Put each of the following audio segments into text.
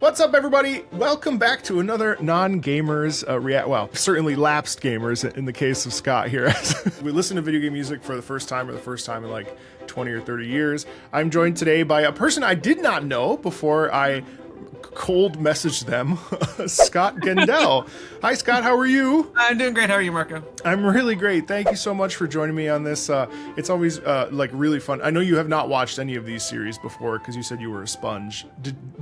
What's up, everybody? Welcome back to another non-gamers well, certainly lapsed gamers in the case of Scott here. We listen to video game music for the first time in like 20 or 30 years. I'm joined today by a person I did not know before I cold messaged them, Scott Gendel. Hi, Scott. How are you? I'm doing great. How are you, Marco? I'm really great. Thank you so much for joining me on this. It's always like really fun. I know you have not watched any of these series before because you said you were a sponge.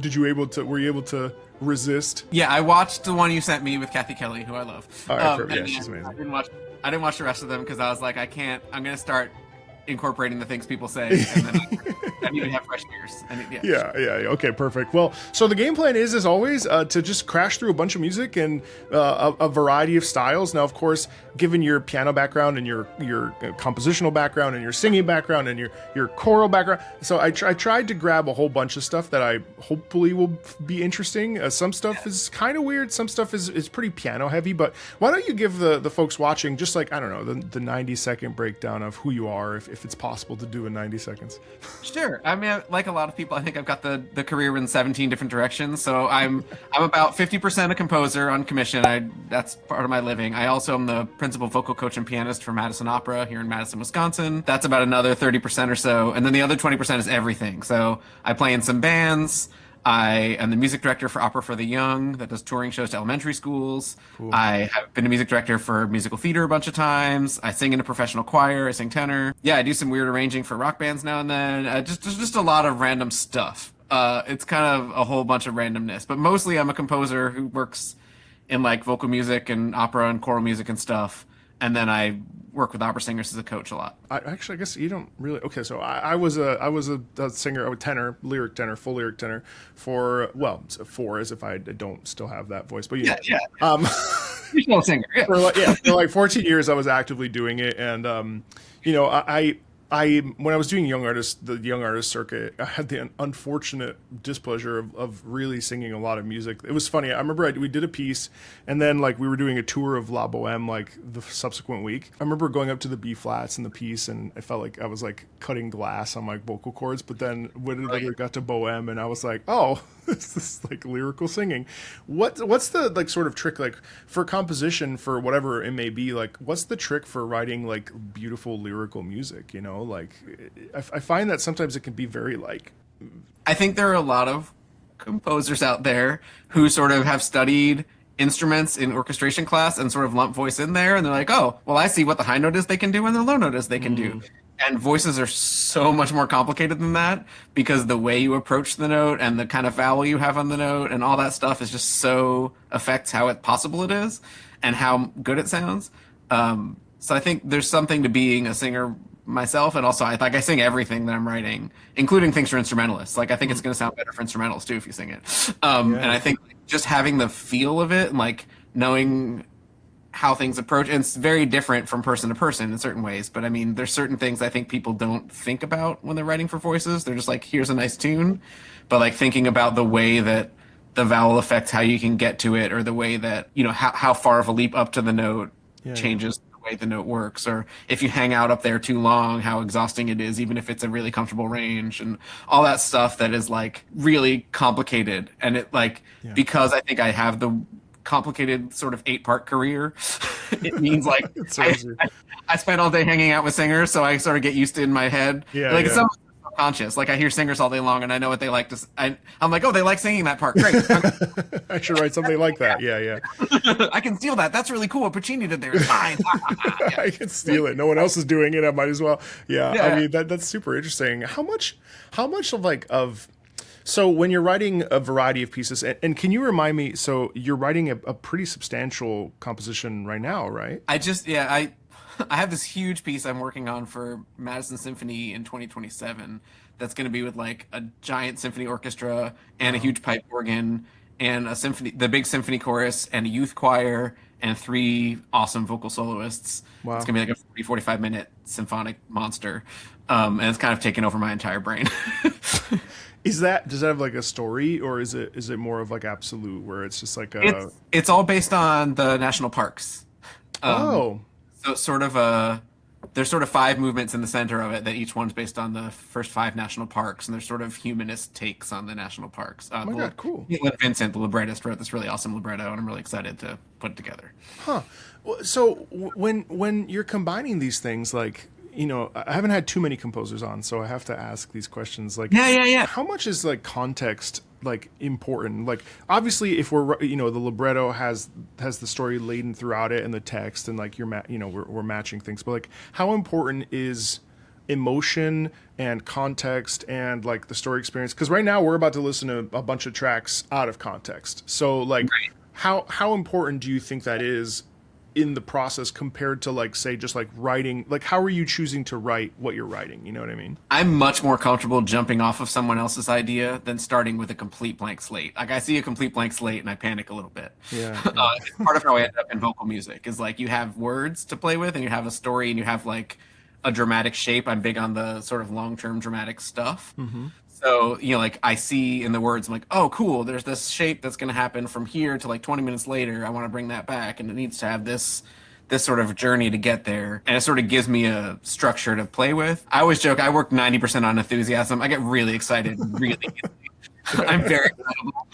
Were you able to resist? Yeah, I watched the one you sent me with Kathy Kelly, who I love. All right, yeah, she's amazing. I didn't watch the rest of them because I was like, I'm gonna start incorporating the things people say, and then I need to have fresh ears. Yeah. Okay, perfect. Well, so the game plan is, as always, to just crash through a bunch of music and a variety of styles. Now, of course, given your piano background and your compositional background and your singing background and your choral background, so I tried to grab a whole bunch of stuff that I hopefully will be interesting. Some stuff is kind of weird. Some stuff is pretty piano heavy. But why don't you give the folks watching just like, I don't know, the 90-second breakdown of who you are, if it's possible to do in 90 seconds. Sure. I mean, like a lot of people, I think I've got the career in 17 different directions. So I'm about 50% a composer on commission. That's part of my living. I also am the principal vocal coach and pianist for Madison Opera here in Madison, Wisconsin. That's about another 30% or so. And then the other 20% is everything. So I play in some bands. I am the music director for Opera for the Young that does touring shows to elementary schools. Cool. I have been a music director for musical theater a bunch of times. I sing in a professional choir. I sing tenor. Yeah, I do some weird arranging for rock bands now and then. Just a lot of random stuff. It's kind of a whole bunch of randomness. But mostly I'm a composer who works in like vocal music and opera and choral music and stuff. And then I work with opera singers as a coach a lot. I guess you don't really. Okay, so I was a singer, a tenor, full lyric tenor for as if I don't still have that voice, but yeah. You're still a singer. Yeah. For like 14 years I was actively doing it, and I when I was doing the young artist circuit, I had the unfortunate displeasure of really singing a lot of music. It was funny. I remember we did a piece, and then like we were doing a tour of La Boheme like the subsequent week. I remember going up to the B flats in the piece, and I felt like I was like cutting glass on my vocal cords. But then when it got to Boheme, and I was like, oh, this is like lyrical singing. What's the like sort of trick like for composition for whatever it may be? Like, what's the trick for writing like beautiful lyrical music? You know. Like, I find that sometimes it can be very like. I think there are a lot of composers out there who sort of have studied instruments in orchestration class and sort of lump voice in there, and they're like, oh, well, I see what the high note is they can do and the low note is they can do. And voices are so much more complicated than that because the way you approach the note and the kind of vowel you have on the note and all that stuff is just so affects how possible it is and how good it sounds. So I think there's something to being a singer myself, and also I sing everything that I'm writing, including things for instrumentalists. Like I think it's going to sound better for instrumentals too if you sing it. And I think just having the feel of it and like knowing how things approach, and it's very different from person to person in certain ways, but I mean there's certain things I think people don't think about when they're writing for voices. They're just like, here's a nice tune, but like thinking about the way that the vowel affects how you can get to it, or the way that, you know, how far of a leap up to the note changes the way the note works, or if you hang out up there too long, how exhausting it is, even if it's a really comfortable range, and all that stuff that is like really complicated. And it like, because I think I have the complicated sort of 8-part career, it means like I spend all day hanging out with singers, so I sort of get used to it in my head. It's so conscious. Like I hear singers all day long and I know what they like to I'm like, oh, they like singing that part, great. I should write something like that. Yeah I can steal that. That's really cool what Puccini did there. It's fine. I can steal it. No one else is doing it. I might as well. I mean that's super interesting. How much of so when you're writing a variety of pieces, and can you remind me, so you're writing a pretty substantial composition right now, right? I have this huge piece I'm working on for Madison Symphony in 2027 that's going to be with like a giant symphony orchestra and a huge pipe organ and the big symphony chorus and a youth choir and 3 awesome vocal soloists. Wow. It's going to be like a 40-45 minute symphonic monster. And it's kind of taken over my entire brain. Does that have like a story, or is it more of like absolute where it's just like it's all based on the national parks. So it's sort of there's sort of 5 movements in the center of it that each one's based on the first 5 national parks, and there's sort of humanist takes on the national parks. Oh my God, cool. Vincent, the librettist, wrote this really awesome libretto, and I'm really excited to put it together. Huh. So when you're combining these things, like, you know, I haven't had too many composers on, so I have to ask these questions. Like, yeah. How much is like context like important? Like, obviously, if we're, you know, the libretto has the story laden throughout it and the text, and like we're matching things. But like, how important is emotion and context and like the story experience? Because right now we're about to listen to a bunch of tracks out of context. So like, how important do you think that is in the process compared to like, say, just like writing? Like, how are you choosing to write what you're writing? You know what I mean? I'm much more comfortable jumping off of someone else's idea than starting with a complete blank slate. Like, I see a complete blank slate and I panic a little bit. Yeah. It's part of how I end up in vocal music is like, you have words to play with and you have a story and you have like a dramatic shape. I'm big on the sort of long-term dramatic stuff. Mm-hmm. So, you know, like I see in the words, I'm like, oh, cool, there's this shape that's going to happen from here to like 20 minutes later. I want to bring that back. And it needs to have this sort of journey to get there. And it sort of gives me a structure to play with. I always joke, I work 90% on enthusiasm. I get really excited really easily. I'm very excitable.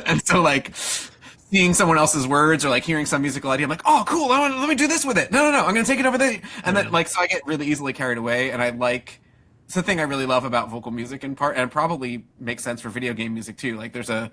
And so like seeing someone else's words or like hearing some musical idea, I'm like, oh, cool, let me do this with it. No, I'm going to take it over there. And then like, so I get really easily carried away. And I like, it's the thing I really love about vocal music in part, and it probably makes sense for video game music too. Like there's a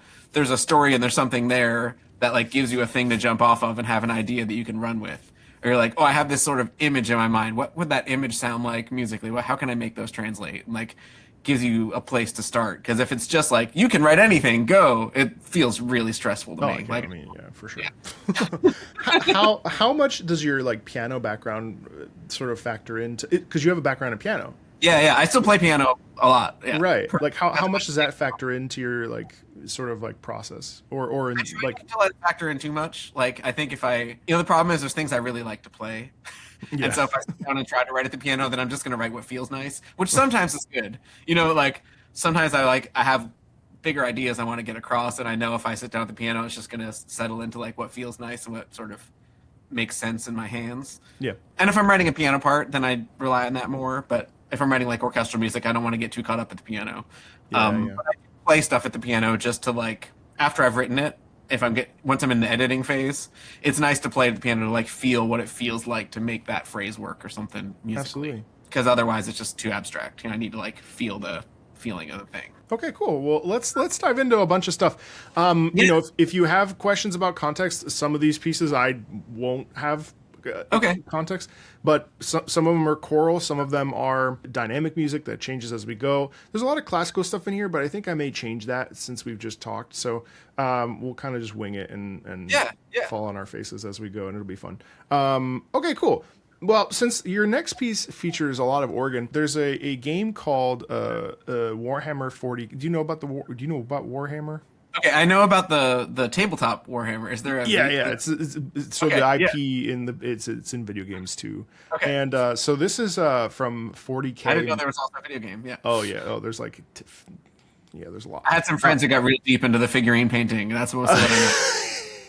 story and there's something there that like gives you a thing to jump off of and have an idea that you can run with. Or you're like, oh, I have this sort of image in my mind. What would that image sound like musically? How can I make those translate? And like gives you a place to start. Because if it's just like, you can write anything, go, it feels really stressful to me. Like, I mean, yeah, for sure. Yeah. how much does your like piano background sort of factor into it? Because you have a background in piano. Yeah. I still play piano a lot. Yeah. Right. Like how much does that factor into your like sort of like process or in, like? Don't let it factor in too much. Like I think if the problem is there's things I really like to play. Yeah. And so if I sit down and try to write at the piano, then I'm just going to write what feels nice, which sometimes is good. You know, like sometimes I have bigger ideas I want to get across, and I know if I sit down at the piano, it's just going to settle into like what feels nice and what sort of makes sense in my hands. Yeah. And if I'm writing a piano part, then I rely on that more. But if I'm writing like orchestral music, I don't want to get too caught up at the piano. Yeah. But I play stuff at the piano just to like, after I've written it, once I'm in the editing phase, it's nice to play at the piano to like feel what it feels like to make that phrase work or something musically. Absolutely. Because otherwise it's just too abstract. You know, I need to like feel the feeling of the thing. Okay, cool. Well, let's dive into a bunch of stuff. You know, if you have questions about context, some of these pieces I won't have context, but some of them are choral, some of them are dynamic music that changes as we go. There's a lot of classical stuff in here, but I think I may change that since we've just talked. So we'll kind of just wing it and fall on our faces as we go, and it'll be fun. Okay, cool. Well, since your next piece features a lot of organ, there's a game called Warhammer 40. Do you know about Warhammer? Okay, I know about the tabletop Warhammer. Is there a It's so the IP it's in video games too. Okay. And so this is from 40K. I didn't know there was also a video game. Yeah. Oh yeah. Oh, there's like there's a lot. I had some friends who got real deep into the figurine painting. That's what was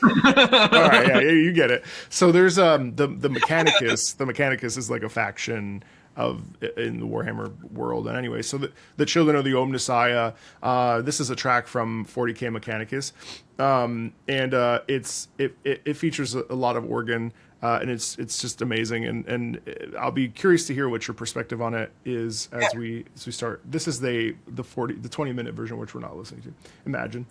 All right, yeah, you get it. So there's the Mechanicus. The Mechanicus is like a faction in the Warhammer world. And anyway, so the Children of the Omnissiah. This is a track from 40K Mechanicus, and it features a lot of organ, and it's just amazing. And I'll be curious to hear what your perspective on it is as we start. This is the 20-minute version, which we're not listening to. Imagine.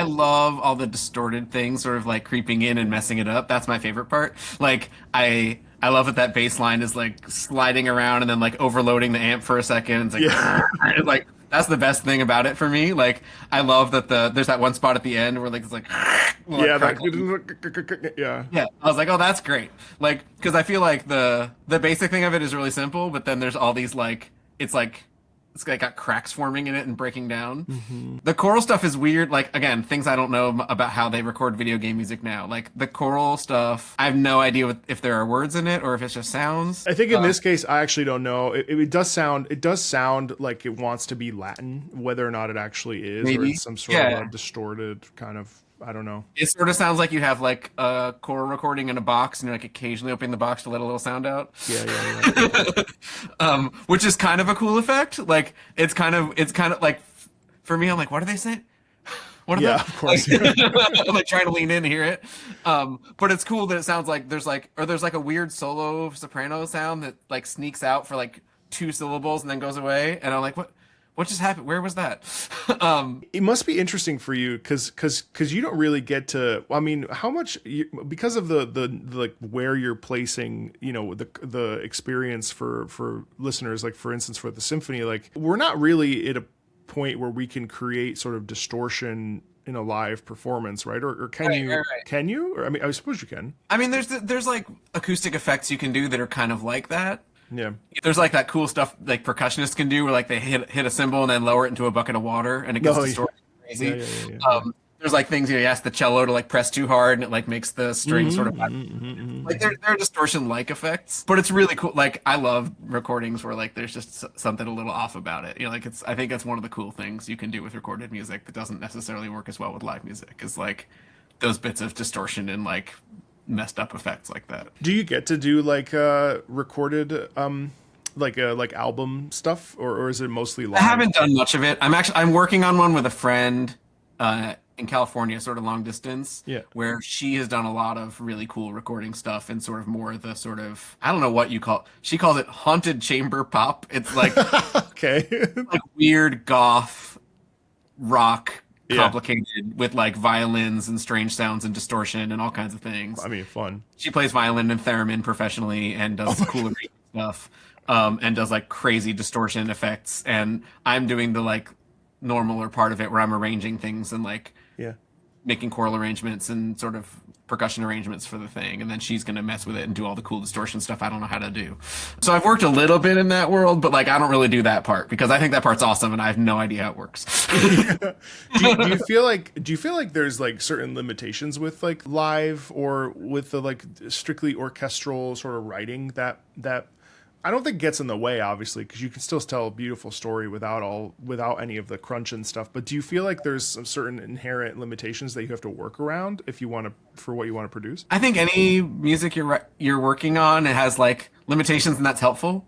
love all the distorted things sort of like creeping in and messing it up. That's my favorite part. Like I love that that bass line is like sliding around and then like overloading the amp for a second. It's like, Yeah. it's like that's the best thing about it for me. Like I love that there's that one spot at the end where like it's like Yeah, yeah. yeah, I was like, oh, that's great. Like, because I feel like the basic thing of it is really simple, but then there's all these like it's like got cracks forming in it and breaking down. The choral stuff is weird. Like again, things I don't know about how they record video game music now. Like the choral stuff, I have no idea if there are words in it or if it's just sounds. I think in this case, I actually don't know. It does sound like it wants to be Latin, whether or not it actually is, or Maybe. it's some sort of a distorted kind of. I don't know. It sort of sounds like you have like a choral recording in a box, and you're like occasionally opening the box to let a little sound out. Yeah. Which is kind of a cool effect. Like it's kind of like for me, I'm like, what are they saying? What are they? Of course. I'm like trying to lean in and hear it. But it's cool that it sounds like there's like a weird solo soprano sound that like sneaks out for like 2 syllables and then goes away. And I'm like, what just happened? Where was that? It must be interesting for you because you don't really get to. I mean, how much because of the like where you're placing, the experience for listeners. Like for instance, for the symphony, like we're not really at a point where we can create sort of distortion in a live performance, right? Or can you? Right. Can you? Or I mean, I suppose you can. I mean, there's like acoustic effects you can do that are kind of like that. Yeah. There's like that cool stuff like percussionists can do where like they hit a cymbal and then lower it into a bucket of water and it gets distorted crazy. Yeah. There's like things you ask the cello to like press too hard and it like makes the string sort of like there are distortion like effects, but it's really cool. Like I love recordings where like there's just something a little off about it. Like I think it's one of the cool things you can do with recorded music that doesn't necessarily work as well with live music is like those bits of distortion and like messed up effects like that. Do you get to do like recorded like album stuff or is it mostly live? I haven't done much of it. I'm working on one with a friend in California, sort of long distance, where she has done a lot of really cool recording stuff and sort of more the sort of I don't know what you call. She calls it haunted chamber pop. It's like okay, like weird goth rock. Complicated with like violins and strange sounds and distortion and all kinds of things. I mean, fun. She plays violin and theremin professionally and does cool stuff, and does like crazy distortion effects. And I'm doing the like normaler part of it where I'm arranging things and like making choral arrangements and sort of percussion arrangements for the thing. And then she's going to mess with it and do all the cool distortion stuff I don't know how to do. So I've worked a little bit in that world, but like I don't really do that part because I think that part's awesome and I have no idea how it works. do you feel like there's like certain limitations with like live or with the like strictly orchestral sort of writing that I don't think gets in the way, obviously, because you can still tell a beautiful story without any of the crunch and stuff. But do you feel like there's some certain inherent limitations that you have to work around if you want to for what you want to produce? I think any music you're working on, it has like limitations, and that's helpful.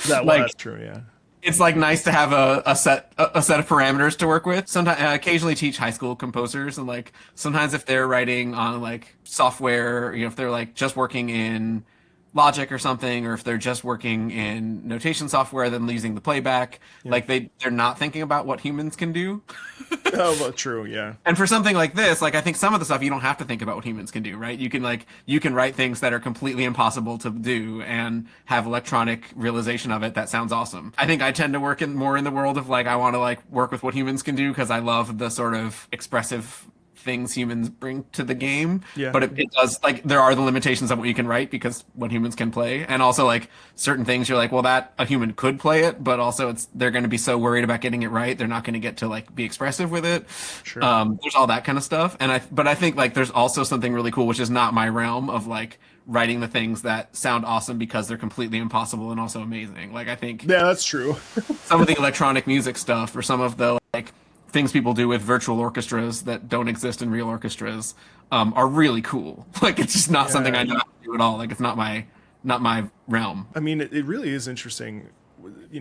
That's true. Yeah. It's like nice to have a set of parameters to work with. Sometimes I occasionally teach high school composers, and like sometimes if they're writing on like software, if they're like just working in Logic or something, or if they're just working in notation software, then using the playback, like they're not thinking about what humans can do. Oh, well, true, yeah. And for something like this, like I think some of the stuff you don't have to think about what humans can do, right? You can write things that are completely impossible to do and have electronic realization of it. That sounds awesome. I think I tend to work more in the world of like I want to like work with what humans can do because I love the sort of expressive things humans bring to the game. But it does like there are the limitations of what you can write because what humans can play, and also like certain things you're like, well, that a human could play it, but also they're going to be so worried about getting it right, they're not going to get to like be expressive with it. Sure. There's all that kind of stuff, but I think like there's also something really cool, which is not my realm of like writing the things that sound awesome because they're completely impossible and also amazing. Like I think that's true. Some of the electronic music stuff or some of the like things people do with virtual orchestras that don't exist in real orchestras are really cool. Like it's just not something I know how to do at all. Like it's not my realm. I mean, it really is interesting,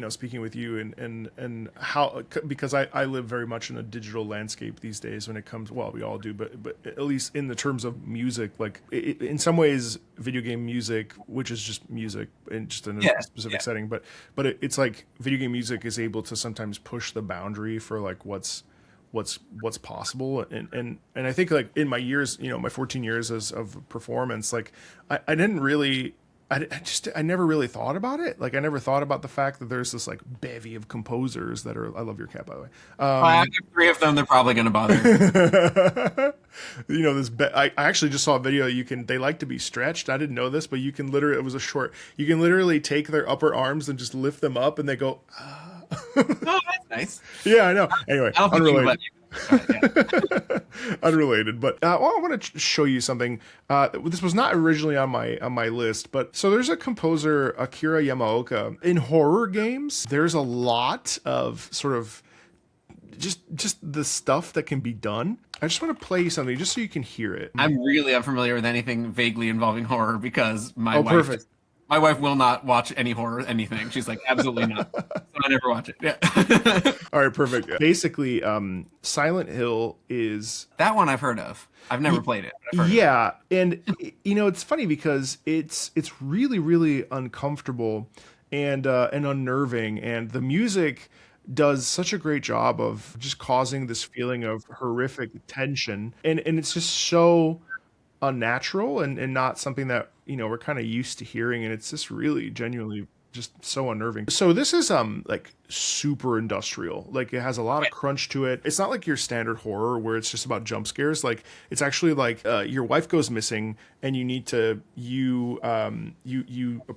speaking with you and how, because I live very much in a digital landscape these days when it comes, well, we all do, but at least in the terms of music, like in some ways, video game music, which is just music and just in a specific setting, but it's like video game music is able to sometimes push the boundary for like what's what's possible. And I think like in my years, my 14 years of performance, like I didn't really. I never really thought about it. Like I never thought about the fact that there's this like bevy of composers that are. I love your cat, by the way. I have 3 of them. They're probably going to bother. I actually just saw a video. They like to be stretched. I didn't know this, but you can literally. It was a short. You can literally take their upper arms and just lift them up, and they go. Oh, that's nice. Yeah, I know. Anyway, I don't think you let me. Unrelated, but I want to show you something. This was not originally on my list, but so there's a composer, Akira Yamaoka. In horror games, there's a lot of sort of just the stuff that can be done. I just want to play you something just so you can hear it. I'm really unfamiliar with anything vaguely involving horror because my wife. Perfect. My wife will not watch any horror, anything. She's like, absolutely not. So I never watch it. Yeah. All right, perfect. Basically, Silent Hill is... That one I've heard of. I've never played it. But I've heard of it. And, it's funny because it's really, really uncomfortable and unnerving. And the music does such a great job of just causing this feeling of horrific tension. And it's just so unnatural and not something that we're kind of used to hearing, and it's just really genuinely just so unnerving. So this is like super industrial. Like it has a lot of crunch to it. It's not like your standard horror where it's just about jump scares. Like it's actually like your wife goes missing and you need to you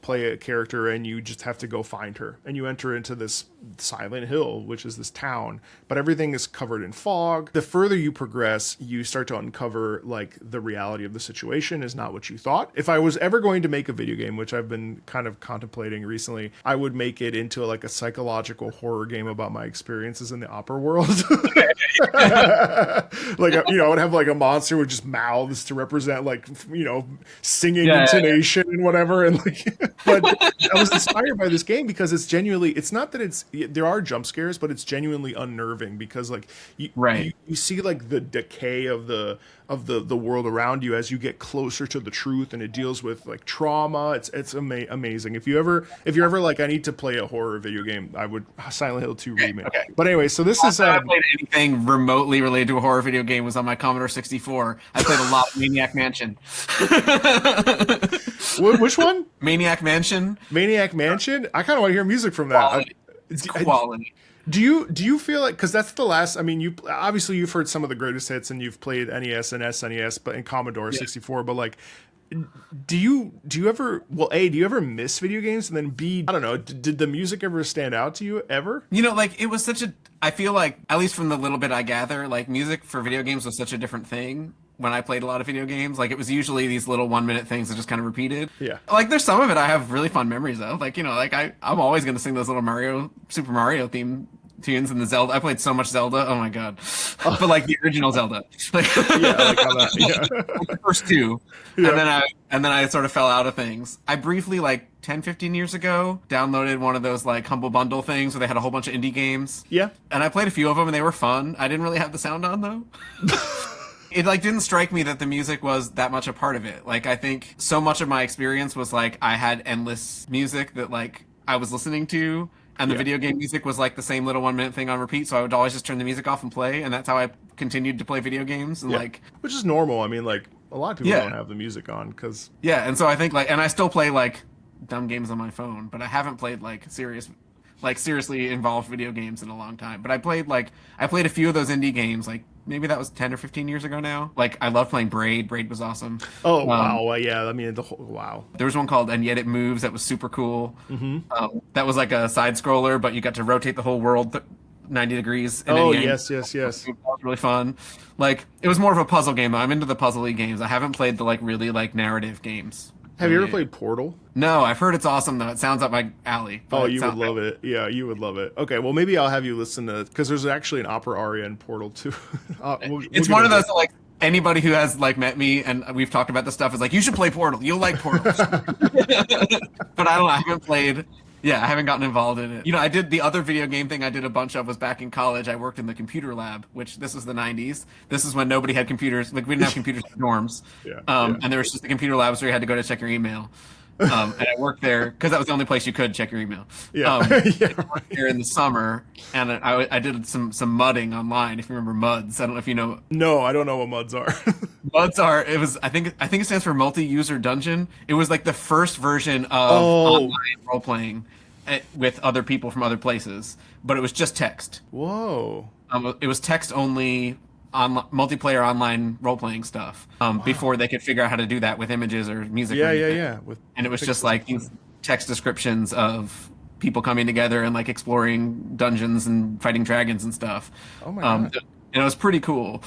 play a character and you just have to go find her, and you enter into this Silent Hill, which is this town, but everything is covered in fog. The further you progress, you start to uncover like the reality of the situation is not what you thought. If I was ever going to make a video game, which I've been kind of contemplating recently, I would make it into like a psychological horror game about my experiences in the opera world. Like I would have like a monster with just mouths to represent like singing intonation and whatever, and like but I was inspired by this game because it's not that there are jump scares, but it's genuinely unnerving because like you see like the decay of the world around you as you get closer to the truth, and it deals with like trauma. It's amazing. If you're ever like I need to play a horror video game, I would Silent Hill 2 remake. Okay. But anyway, so this is I played anything remotely related to a horror video game was on my Commodore 64. I played a lot of Maniac Mansion. Which one? Maniac Mansion. Maniac Mansion? I kind of want to hear music from that. It's quality. Do you feel like, because that's the last, I mean, you've heard some of the greatest hits and you've played NES and SNES, but in Commodore 64, but like, do you ever, well, A, do you ever miss video games? And then B, I don't know, did the music ever stand out to you ever? Like it was I feel like, at least from the little bit I gather, like music for video games was such a different thing when I played a lot of video games. Like it was usually these little 1-minute things that just kind of repeated. Yeah. Like there's some of it I have really fun memories of. Like, like I'm always going to sing those little Super Mario theme tunes in the Zelda. I played so much Zelda. Oh my God. But like the original Zelda. Like, the first 2. Yeah. And then I sort of fell out of things. I briefly, like 10, 15 years ago, downloaded one of those like Humble Bundle things where they had a whole bunch of indie games. Yeah. And I played a few of them and they were fun. I didn't really have the sound on though. It like didn't strike me that the music was that much a part of it. Like I think so much of my experience was like I had endless music that like I was listening to, and the video game music was like the same little 1-minute thing on repeat. So I would always just turn the music off and play, and that's how I continued to play video games. And like, which is normal. I mean, like a lot of people don't have the music on because and so I think like, and I still play like dumb games on my phone, but I haven't played like seriously involved video games in a long time. But I played a few of those indie games, like maybe that was 10 or 15 years ago now. Like I loved playing Braid. Braid was awesome. Oh, wow. Yeah. I mean, wow. There was one called And Yet It Moves that was super cool. Mm-hmm. That was like a side scroller, but you got to rotate the whole world 90 degrees. Yes. It was really fun. Like it was more of a puzzle game though. I'm into the puzzly games. I haven't played the like really like narrative games. Have you ever played Portal? No, I've heard it's awesome though. It sounds up my alley. Oh, you would love it. Yeah, you would love it. Okay, well maybe I'll have you listen to it because there's actually an opera aria in Portal too. It's one of those like anybody who has like met me and we've talked about this stuff is like, you should play Portal. You'll like Portal. But I don't know. I haven't played. Yeah, I haven't gotten involved in it. I did the other video game thing I did a bunch of was back in college. I worked in the computer lab, which this was the 90s. This is when nobody had computers. Like we didn't have computers in dorms. And there was just the computer labs where you had to go to check your email. And I worked there because that was the only place you could check your email. Yeah. Yeah. I worked there in the summer, and I did some mudding online. If you remember MUDs, I don't know if you know. No, I don't know what MUDs are. MUDs are. It was. I think it stands for multi-user dungeon. It was like the first version of online role playing with other people from other places, but it was just text. Whoa. It was text only on multiplayer online role playing stuff. Before they could figure out how to do that with images or music. Yeah, or yeah, anything. yeah. And it was just like these text descriptions of people coming together and like exploring dungeons and fighting dragons and stuff. Oh my god. And it was pretty cool.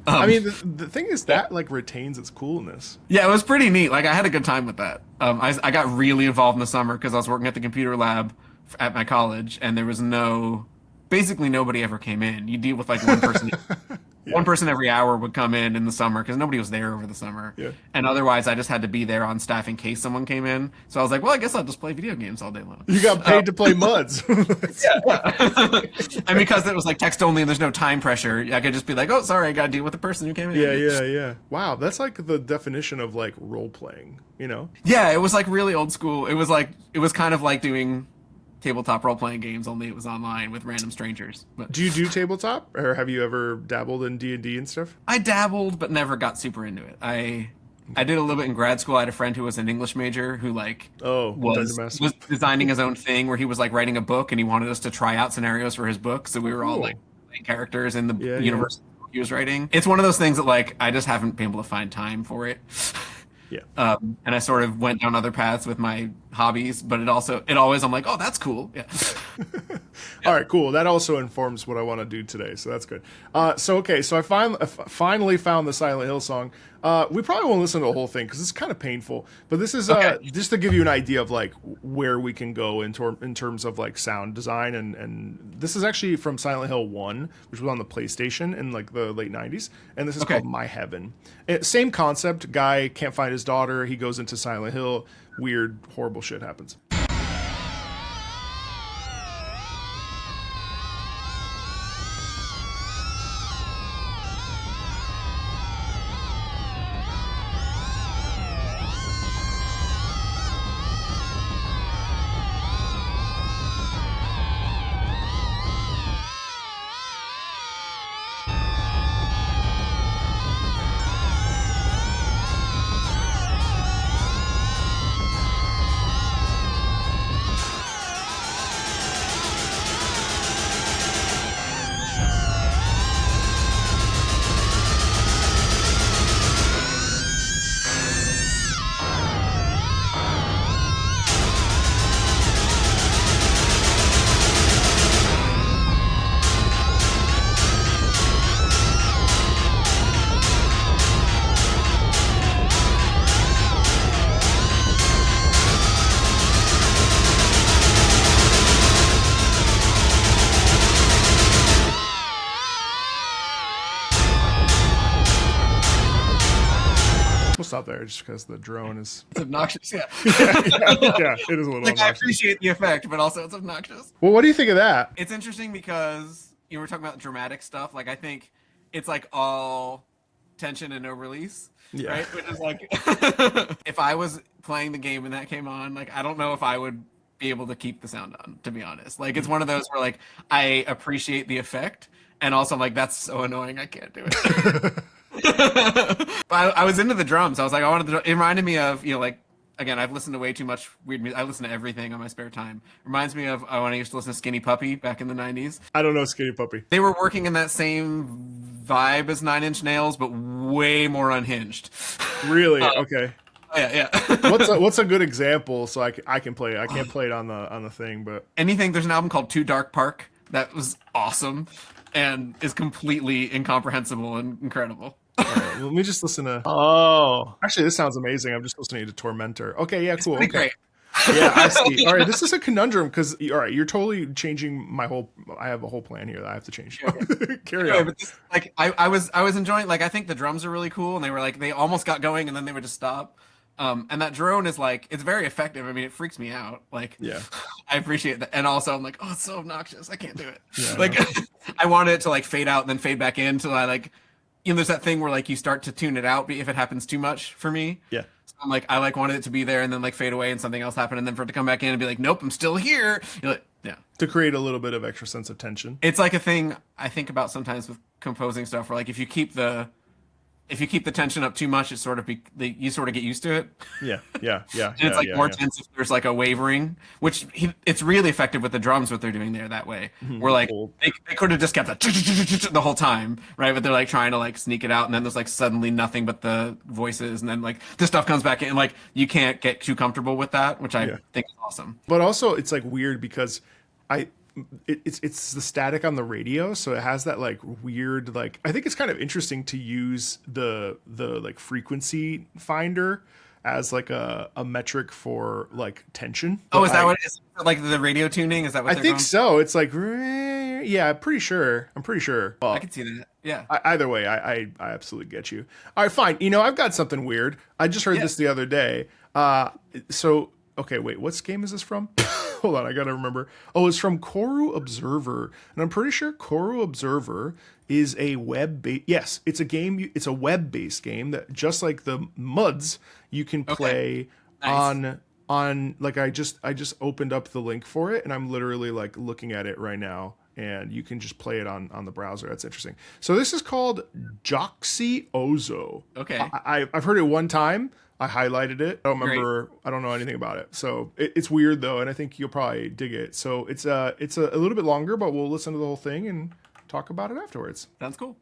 I mean, the thing is that like retains its coolness. Yeah, it was pretty neat. Like I had a good time with that. I got really involved in the summer because I was working at the computer lab at my college, and there was basically nobody ever came in. You deal with like one person. Yeah. One person every hour would come in the summer because nobody was there over the summer. Yeah. And otherwise, I just had to be there on staff in case someone came in. So I was like, well, I guess I'll just play video games all day long. You got paid to play MUDs. Yeah. And because it was like text only and there's no time pressure, I could just be like, oh, sorry, I got to deal with the person who came in. Yeah. Wow, that's like the definition of like role playing, you know? Yeah, it was like really old school. It was kind of like doing tabletop role-playing games, only it was online with random strangers. But do you do tabletop, or have you ever dabbled in D&D and stuff? I dabbled, but never got super into it. I did a little bit in grad school. I had a friend who was an English major who like was designing his own thing where he was like writing a book and he wanted us to try out scenarios for his book. So we were all like playing characters in the universe he was writing. It's one of those things that like I just haven't been able to find time for it. Yeah. And I sort of went down other paths with my hobbies, but it always I'm like, oh, that's cool. Yeah. All right, cool. That also informs what I want to do today, so that's good. So I finally found the Silent Hill song. We probably won't listen to the whole thing because it's kind of painful. But this is just to give you an idea of like where we can go in terms of like sound design, and this is actually from Silent Hill 1, which was on the PlayStation in like the late 90s, and this is called My Heaven. Same concept. Guy can't find his daughter. He goes into Silent Hill. Weird, horrible shit happens. Stop there just because the drone is it's obnoxious. Yeah. Yeah, it is a little like obnoxious. I appreciate the effect, but also it's obnoxious. Well, what do you think of that? It's interesting because you were talking about dramatic stuff. Like I think it's like all tension and no release. Yeah. Right? Which is like if I was playing the game and that came on, like I don't know if I would be able to keep the sound on, to be honest. Like it's one of those where like I appreciate the effect and also I'm like that's so annoying I can't do it. But I was into the drums. I was like, I wanted it reminded me of, like, again, I've listened to way too much weird music. I listen to everything on my spare time. Reminds me of when I used to listen to Skinny Puppy back in the 90s. I don't know Skinny Puppy. They were working in that same vibe as Nine Inch Nails, but way more unhinged. Really? Okay. Yeah. What's a good example so I can play it? I can't play it on the thing, but anything. There's an album called Too Dark Park that was awesome and is completely incomprehensible and incredible. All right, let me just listen to. Oh, actually, this sounds amazing. I'm just listening to Tormentor. Okay, yeah, cool. Okay. Great. Yeah, I see. All right, this is a conundrum because all right, you're totally changing my whole. I have a whole plan here that I have to change. Okay. Carry on. But this, like, I was enjoying. Like, I think the drums are really cool, and they almost got going, and then they would just stop. And that drone is like, it's very effective. I mean, it freaks me out. Like, yeah, I appreciate that. And also, I'm like, oh, it's so obnoxious. I can't do it. Yeah, like, I wanted it to like fade out and then fade back in until I like there's that thing where like you start to tune it out if it happens too much for me. Yeah. So I'm like, I like wanted it to be there and then like fade away and something else happen, and then for it to come back in and be like, nope, I'm still here. You're like, yeah. To create a little bit of extra sense of tension. It's like a thing I think about sometimes with composing stuff, where like if you keep the tension up too much, it sort of you sort of get used to it. Yeah. And it's like more tense if there's like a wavering, which it's really effective with the drums, what they're doing there that way. Where like they could have just kept the whole time, right? But they're like trying to like sneak it out, and then there's like suddenly nothing but the voices, and then like the stuff comes back in, and like you can't get too comfortable with that, which I think is awesome. But also it's like weird because it's the static on the radio, so it has that like weird, like I think it's kind of interesting to use the like frequency finder as like a metric for like tension. Oh, is that what it is? Like the radio tuning? Is that what I think so? It's like, yeah, I'm pretty sure. Well, I can see that. Yeah. Either way, I absolutely get you. All right, fine. You know, I've got something weird. I just heard this the other day. So okay, wait, what game is this from? Hold on, I gotta remember. Oh, it's from Corru.Observer, and I'm pretty sure Corru.Observer is a web-based. Yes, it's a game. It's a web-based game that, just like the MUDs, you can play on. Like I just opened up the link for it, and I'm literally like looking at it right now, and you can just play it on the browser. That's interesting. So this is called Jokzi Ozo. Okay, I've heard it one time. I highlighted it. I don't remember. Great. I don't know anything about it. So it's weird though, and I think you'll probably dig it. So it's a little bit longer, but we'll listen to the whole thing and talk about it afterwards. Sounds cool.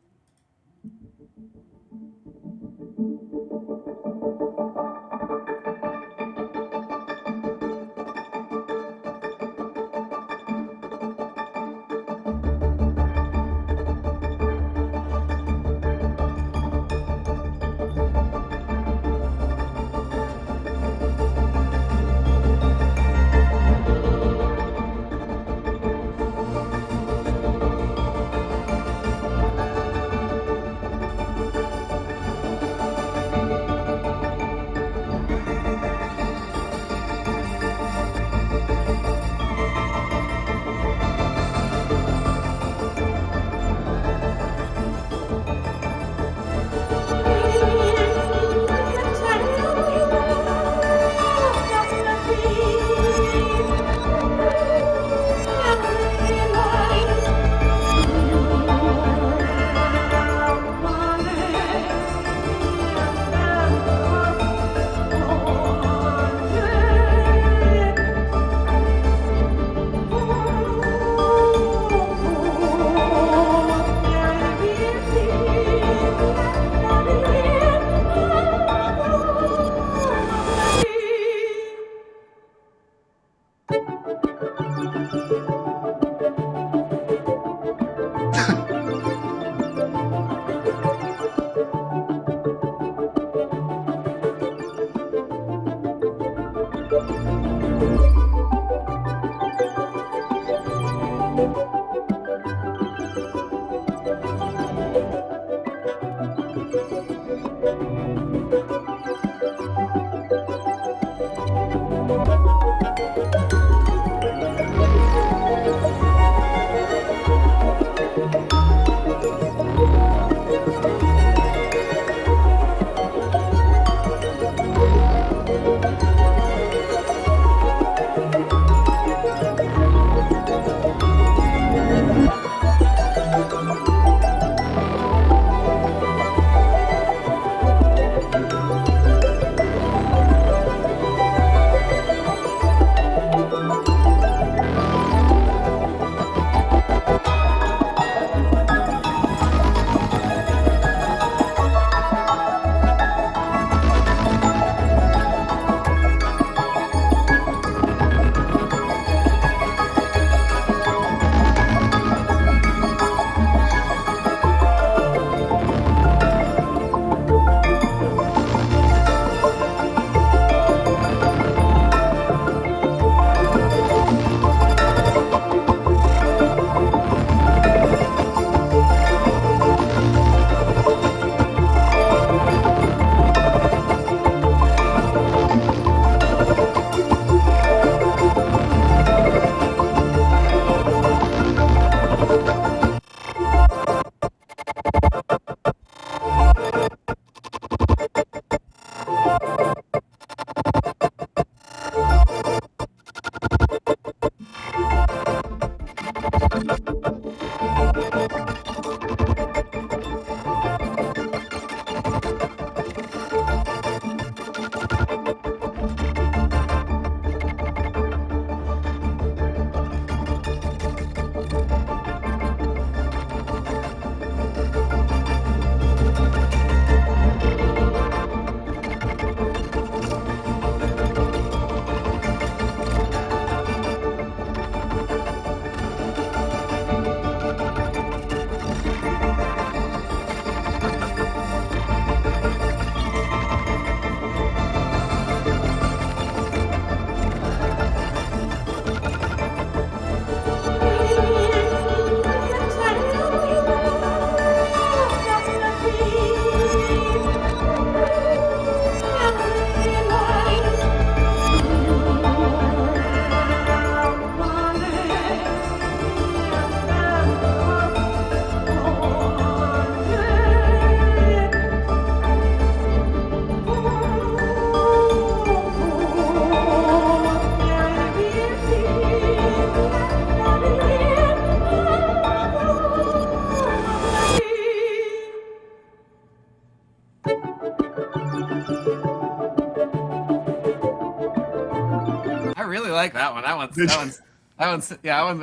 like that one. That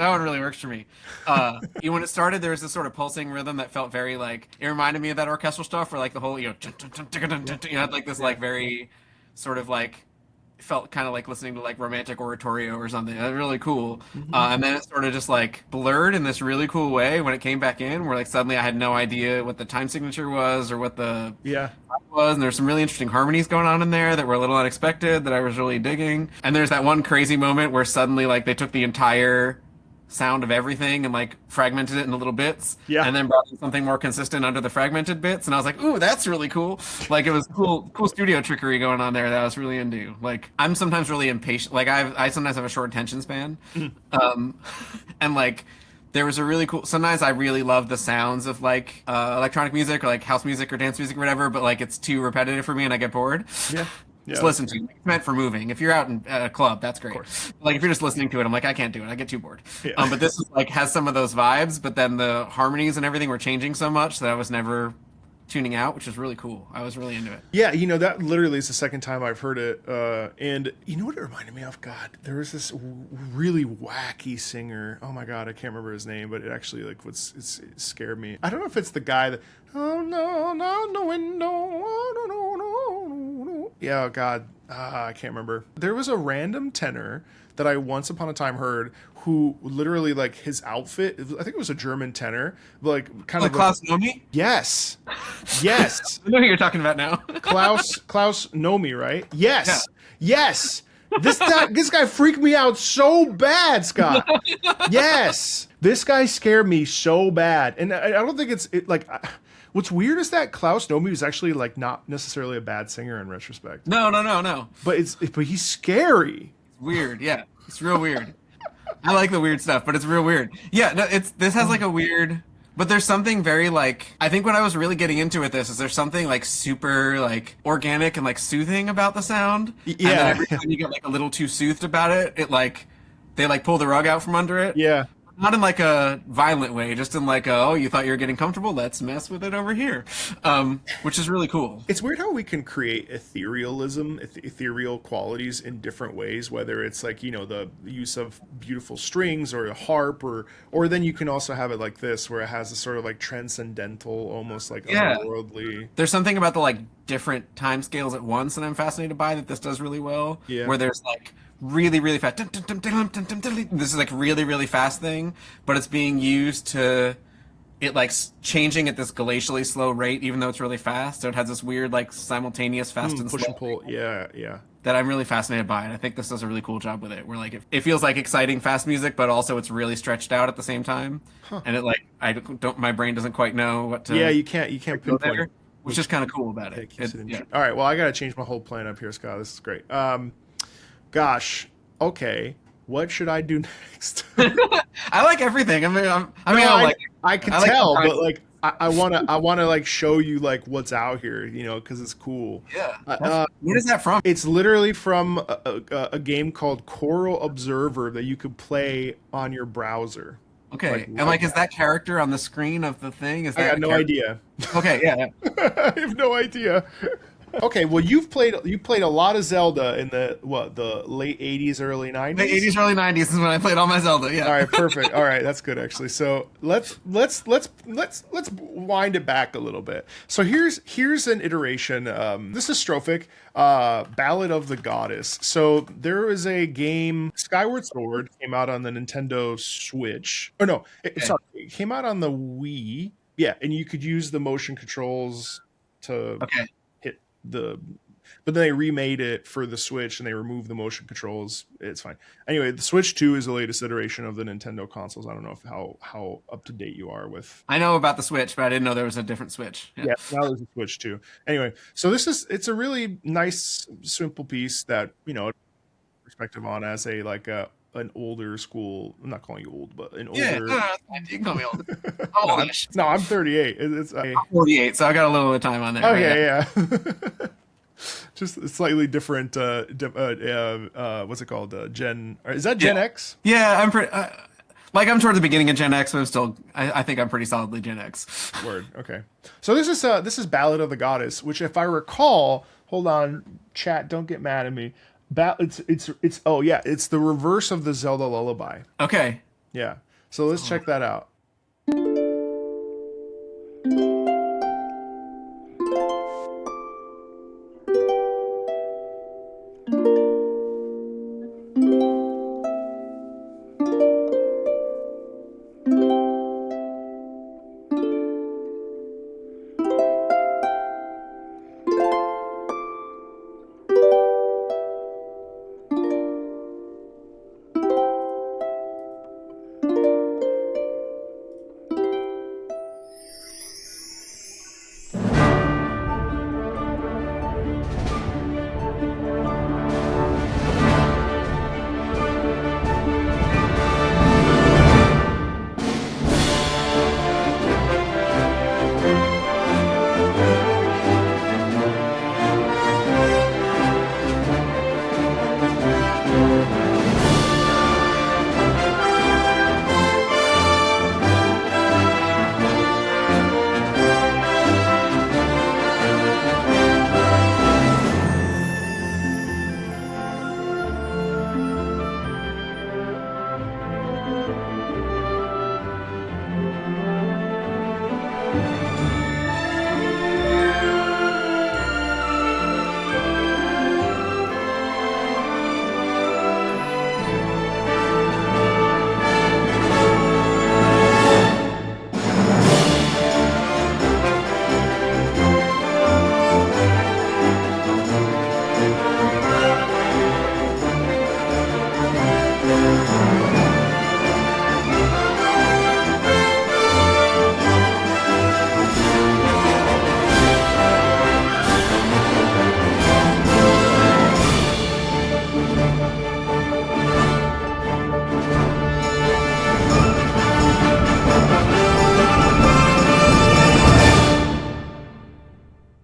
one really works for me. When it started, there was this sort of pulsing rhythm that felt very like, it reminded me of that orchestral stuff where like the whole, had like this like very sort of like, felt kind of like listening to like romantic oratorio or something. That was really cool. And then it sort of just like blurred in this really cool way when it came back in, where like suddenly I had no idea what the time signature was or what the was, and there's some really interesting harmonies going on in there that were a little unexpected that I was really digging. And there's that one crazy moment where suddenly like they took the entire sound of everything and like fragmented it into little bits, and then brought in something more consistent under the fragmented bits, and I was like, ooh, that's really cool. Like it was cool studio trickery going on there that I was really into. Like I'm sometimes really impatient, like I sometimes have a short attention span. And like there was a really cool, sometimes I really love the sounds of like electronic music or like house music or dance music or whatever, but like it's too repetitive for me and I get bored. Just listen to it. It's meant for moving. If you're out at a club, that's great. Like if you're just listening to it, I'm like, I can't do it. I get too bored. But this is like has some of those vibes, but then the harmonies and everything were changing so much that I was never tuning out, which is really cool. I was really into it. Yeah, you know, that literally is the second time I've heard it. And you know what it reminded me of? God, there was this really wacky singer. Oh my God, I can't remember his name, but it actually like it scared me. I don't know if it's the guy that, oh no, no, no window, oh, no, no, no, no, no. Yeah, oh God, I can't remember. There was a random tenor that I once upon a time heard who literally like his outfit, I think it was a German tenor, like kind of Klaus Nomi? Yes. I know who you're talking about now. Klaus Nomi, right? Yes. Yes. This guy freaked me out so bad, Scott. Yes. This guy scared me so bad. And I don't think what's weird is that Klaus Nomi was actually like not necessarily a bad singer in retrospect. No. But he's scary. Weird, yeah. It's real weird. I like the weird stuff, but it's real weird. Yeah, no, this has like a weird, but there's something very like, I think what I was really getting into with this is there's something like super like organic and like soothing about the sound. Yeah. And then every time you get like a little too soothed about it, it like, they like pull the rug out from under it. Yeah. Not in like a violent way, just in like oh, you thought you were getting comfortable, let's mess with it over here, which is really cool. It's weird how we can create ethereal qualities in different ways, whether it's like, you know, the use of beautiful strings or a harp, or then you can also have it like this, where it has a sort of like transcendental, almost like otherworldly. There's something about the like different time scales at once that I'm fascinated by that this does really well. Yeah. Where there's like really, really fast. This is like really, really fast thing, but it's being used to it like changing at this glacially slow rate, even though it's really fast. So it has this weird like simultaneous fast and push slow and pull. Yeah. That I'm really fascinated by, and I think this does a really cool job with it. Where like it feels like exciting fast music, but also it's really stretched out at the same time. And it like my brain doesn't quite know what to. Yeah, you can't pinpoint there, which is kind of cool about it. All right, well, I gotta change my whole plan up here, Scott. This is great. Gosh, okay, what should I do next? I like everything. I can tell, but like I wanna like show you like what's out here, you know, because it's cool. Yeah. What is that from? It's literally from a game called Corru.Observer that you could play on your browser. Okay, and like, is that character on the screen of the thing? Is that I got no idea. Okay, yeah. I have no idea. Okay, well, you played a lot of Zelda in the late 80s, early 90s? Late 80s, early 90s is when I played all my Zelda, yeah. All right, perfect. All right, that's good actually. So let's wind it back a little bit. So here's an iteration. This is Strophic, Ballad of the Goddess. So there is a game, Skyward Sword, came out on the Nintendo Switch. Or no, it came out on the Wii. Yeah, and you could use the motion controls to hit but then they remade it for the Switch and they removed the motion controls. It's fine. Anyway, the Switch 2 is the latest iteration of the Nintendo consoles. I don't know how up to date you are with. I know about the Switch, but I didn't know there was a different Switch. Yeah, now there's a Switch 2. Anyway, so it's a really nice, simple piece that, you know, perspective on as an older school. I'm not calling you old, but an older. Yeah, you can call me old. No, I'm 38. I'm 48, so I got a little bit of time on there. Okay, yeah. Just a slightly different. What's it called? Gen? Is that Gen X? Yeah, I'm pretty. I'm towards the beginning of Gen X, but I'm still. I think I'm pretty solidly Gen X. Word. Okay. So this is Ballad of the Goddess, which, if I recall, hold on, chat, don't get mad at me. It's oh yeah, it's the reverse of the Zelda lullaby. Okay. Yeah. So let's check that out.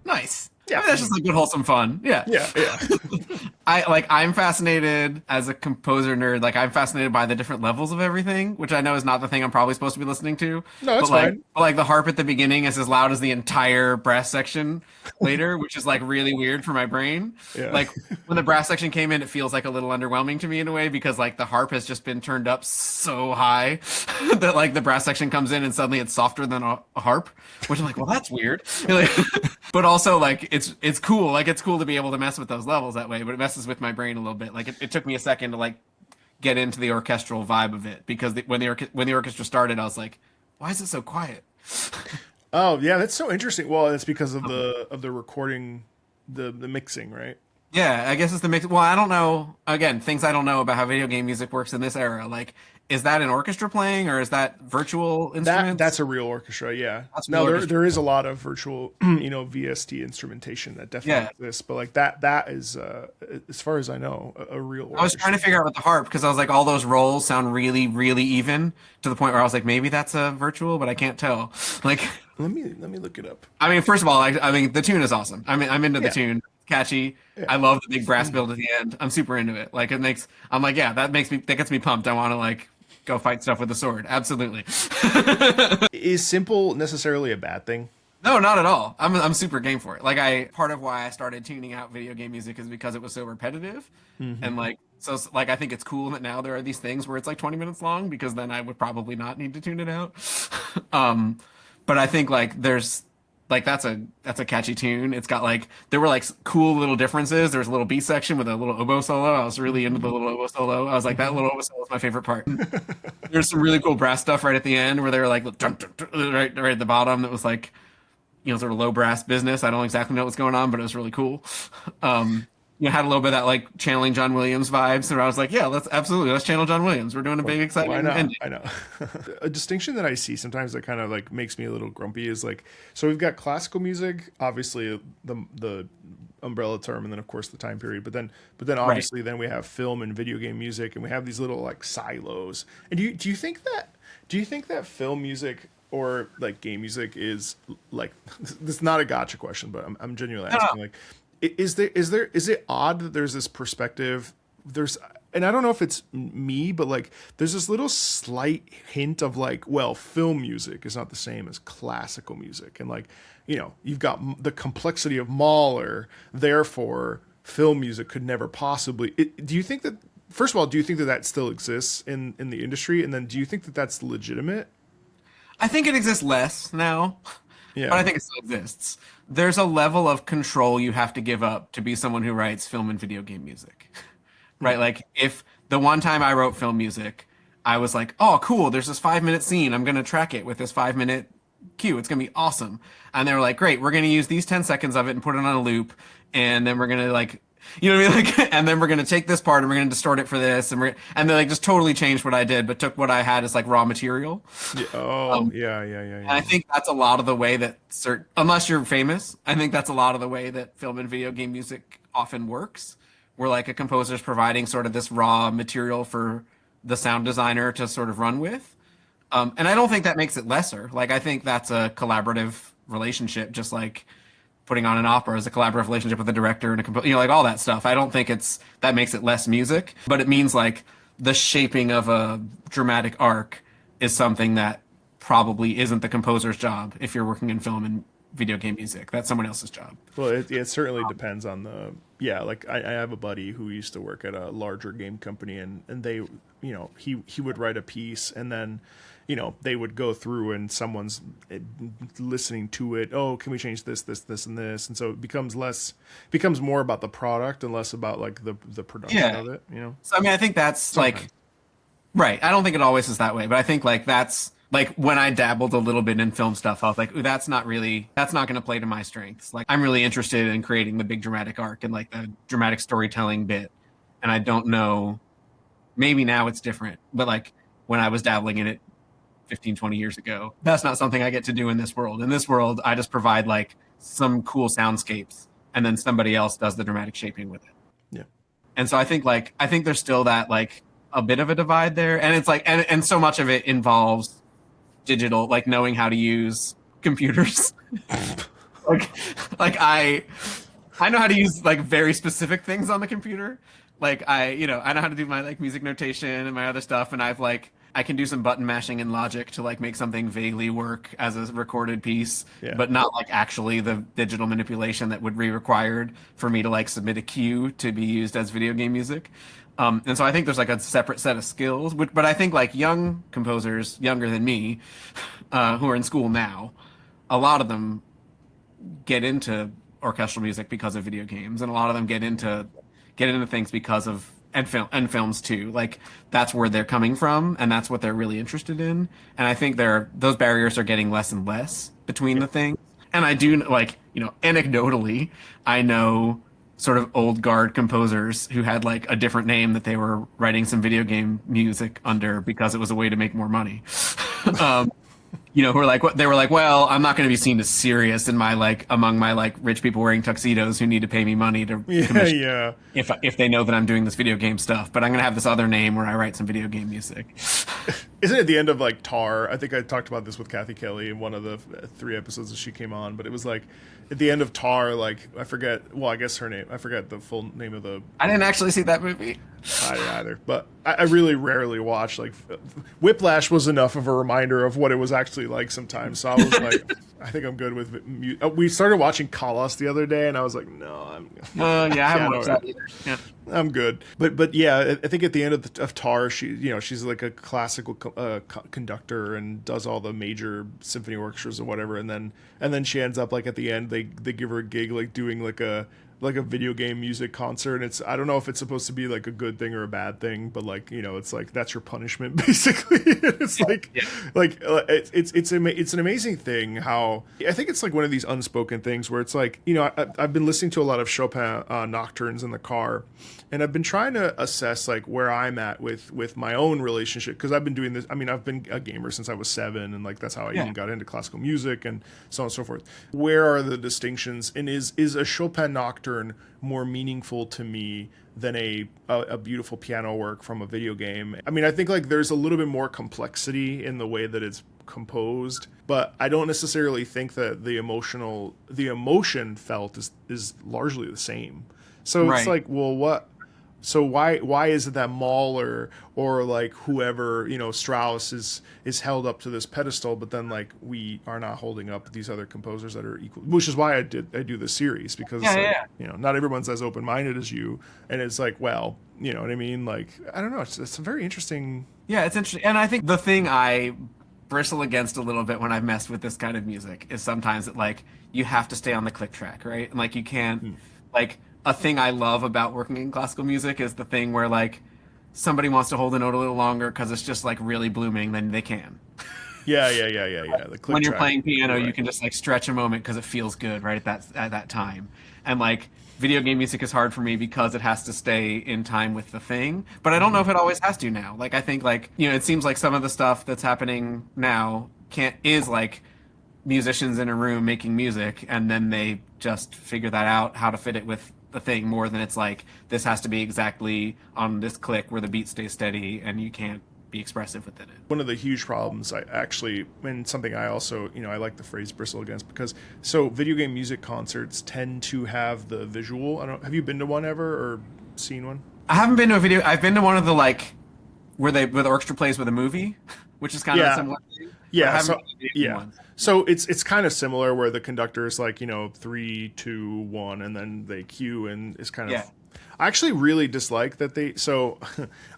Nice. Yeah. I mean, that's just like good wholesome fun. Yeah. Yeah, yeah. I'm fascinated as a composer nerd. Like I'm fascinated by the different levels of everything, which I know is not the thing I'm probably supposed to be listening to. No, that's but fine. but like the harp at the beginning is as loud as the entire brass section later, which is like really weird for my brain. Yeah. Like when the brass section came in, it feels like a little underwhelming to me in a way because like the harp has just been turned up so high that like the brass section comes in and suddenly it's softer than a harp, which I'm like, well, that's weird. Like, but also like it's cool. Like it's cool to be able to mess with those levels that way, but it messes with my brain a little bit. Like it took me a second to like get into the orchestral vibe of it because when the orchestra started, I was like, why is it so quiet? Oh yeah, that's so interesting. Well, it's because of the recording, the mixing, right? Yeah, I guess it's the mix. Well, I don't know. Again, things I don't know about how video game music works in this era. Like, is that an orchestra playing or is that virtual instruments? That's a real orchestra, yeah. That's No, real there orchestra. there is a lot of virtual, VST instrumentation that definitely Yeah. exists, but like that is, as far as I know, a real I was orchestra. trying to figure out with the harp because I was like, all those rolls sound really, really even to the point where I was like, maybe that's a virtual, but I can't tell. Like, Let me look it up. I mean, first of all, I mean, the tune is awesome. I mean, I'm into the Yeah. tune. Catchy. Yeah. I love the big brass build at the end. I'm super into it. Like, I'm like, yeah, that gets me pumped. I want to like go fight stuff with a sword. Absolutely. Is simple necessarily a bad thing? No, not at all. I'm super game for it. Like part of why I started tuning out video game music is because it was so repetitive, and like like I think it's cool that now there are these things where it's like 20 minutes long because then I would probably not need to tune it out. But I think like there's like that's a catchy tune. It's got like there were like cool little differences. There's a little B section with a little oboe solo. I was really into the little oboe solo. I was like that little oboe solo is my favorite part. There's some really cool brass stuff right at the end where they were like right at the bottom that was like sort of low brass business. I don't exactly know what's going on, but it was really cool. Had a little bit of that like channeling John Williams vibes. So I was like, yeah, let's channel John Williams. We're doing a big exciting Why not? ending. I know. A distinction that I see sometimes that kind of like makes me a little grumpy is like, so we've got classical music, obviously the umbrella term, and then of course the time period. But then obviously then we have film and video game music, and we have these little like silos. And do you think that film music or like game music is like this is not a gotcha question, but I'm genuinely asking like. Is it odd that there's this perspective? And I don't know if it's me, but like there's this little slight hint of like, well, film music is not the same as classical music, and like you've got the complexity of Mahler, therefore film music could never possibly. Do you think that, first of all, do you think that that still exists in the industry, and then do you think that that's legitimate? I think it exists less now, Yeah. but I think it still exists. There's a level of control you have to give up to be someone who writes film and video game music, right? Like if the one time I wrote film music, I was like, oh, cool, there's this 5-minute scene. I'm going to track it with this 5-minute cue. It's going to be awesome. And they were like, great, we're going to use these 10 seconds of it and put it on a loop. And then we're going to like, you know what I mean? Like, and then we're going to take this part and we're going to distort it for this. And they like just totally changed what I did, but took what I had as like raw material. Yeah. Oh, yeah. And I think that's a lot of the way that unless you're famous, I think that's a lot of the way that film and video game music often works, where like a composer's providing sort of this raw material for the sound designer to sort of run with. And I don't think that makes it lesser. Like, I think that's a collaborative relationship, just like putting on an opera is a collaborative relationship with a director and a composer, you know, like all that stuff. I don't think that makes it less music, but it means like the shaping of a dramatic arc is something that probably isn't the composer's job if you're working in film and video game music. That's someone else's job. Well, it certainly depends on the, yeah, like I have a buddy who used to work at a larger game company, and they, you know, he would write a piece, and then, you know, they would go through and someone's listening to it. Oh, can we change this, and this? And so it becomes more about the product and less about like the production of it, you know? So, I mean, I think that's sometimes. Like, right. I don't think it always is that way, but I think like that's, like when I dabbled a little bit in film stuff, I was like, ooh, that's not going to play to my strengths. Like I'm really interested in creating the big dramatic arc and like the dramatic storytelling bit. And I don't know, maybe now it's different, but like when I was dabbling in it 15, 20 years ago, that's not something I get to do in this world. In this world, I just provide like some cool soundscapes and then somebody else does the dramatic shaping with it. Yeah. And so I think there's still that like a bit of a divide there. And it's like, and so much of it involves digital, like knowing how to use computers. like I know how to use like very specific things on the computer. Like I know how to do my like music notation and my other stuff, and I can do some button mashing in Logic to like make something vaguely work as a recorded piece, but not like actually the digital manipulation that would be required for me to like submit a cue to be used as video game music. And so I think there's like a separate set of skills, but I think like young composers, younger than me, who are in school now, a lot of them get into orchestral music because of video games, and a lot of them get into things because of and films too. Like that's where they're coming from, and that's what they're really interested in. And I think those barriers are getting less and less between the things. And I do like, you know, anecdotally, I know sort of old guard composers who had like a different name that they were writing some video game music under because it was a way to make more money. You know, who were like, they were like, well, I'm not going to be seen as serious in my like among my like rich people wearing tuxedos who need to pay me money to commission if they know that I'm doing this video game stuff, but I'm going to have this other name where I write some video game music. Isn't it the end of like Tar? I think I talked about this with Kathy Kelly in one of the 3 episodes that she came on, but it was like at the end of Tar, like I forget, well, I guess her name, I forget the full name of the. I didn't actually see that movie. I didn't either, but I really rarely watch. Like Whiplash was enough of a reminder of what it was actually like sometimes. So I was like, I think I'm good with it. We started watching Kalos the other day, and I was like, no, I'm. I haven't watched that either. Yeah. I'm good, but yeah, I think at the end of Tar, she's like a classical conductor and does all the major symphony orchestras or whatever, and then she ends up like at the end they give her a gig like doing like a video game music concert, and I don't know if it's supposed to be like a good thing or a bad thing, but like, you know, it's like that's your punishment basically. It's it's an amazing thing how I think it's like one of these unspoken things where it's like, you know, I've been listening to a lot of Chopin nocturnes in the car, and I've been trying to assess like where I'm at with my own relationship, because I've been doing this. I mean, I've been a gamer since I was 7, and like that's how I even got into classical music and so on and so forth. Where are the distinctions, and is a Chopin nocturne more meaningful to me than a beautiful piano work from a video game? I mean, I think like there's a little bit more complexity in the way that it's composed, but I don't necessarily think that the emotion felt is largely the same. So It's like, well, So why is it that Mahler or like whoever, Strauss is held up to this pedestal, but then like we are not holding up these other composers that are equal, which is why I do this series, because not everyone's as open minded as you, and it's like, well, you know what I mean? Like, I don't know, it's a very interesting. Yeah, it's interesting, and I think the thing I bristle against a little bit when I've messed with this kind of music is sometimes that like you have to stay on the click track, right? And like you can't like. A thing I love about working in classical music is the thing where like somebody wants to hold a note a little longer because it's just like really blooming, then they can. Yeah. The click when you're track. playing piano, Right. you can just like stretch a moment because it feels good right at that time. And like video game music is hard for me because it has to stay in time with the thing. But I don't know if it always has to now. Like I think like it seems like some of the stuff that's happening now is like musicians in a room making music, and then they just figure that out how to fit it with the thing more than it's like this has to be exactly on this click where the beat stays steady and you can't be expressive within it. One of the huge problems and something I also, I like the phrase bristle against, because so video game music concerts tend to have the visual. Have you been to one ever or seen one? I haven't been to a video. I've been to one of the like where the orchestra plays with a movie, which is kind of a similar thing. Yeah. Ones. So it's kind of similar where the conductor is like, 3, 2, 1, and then they cue, and it's kind of. I actually really dislike that so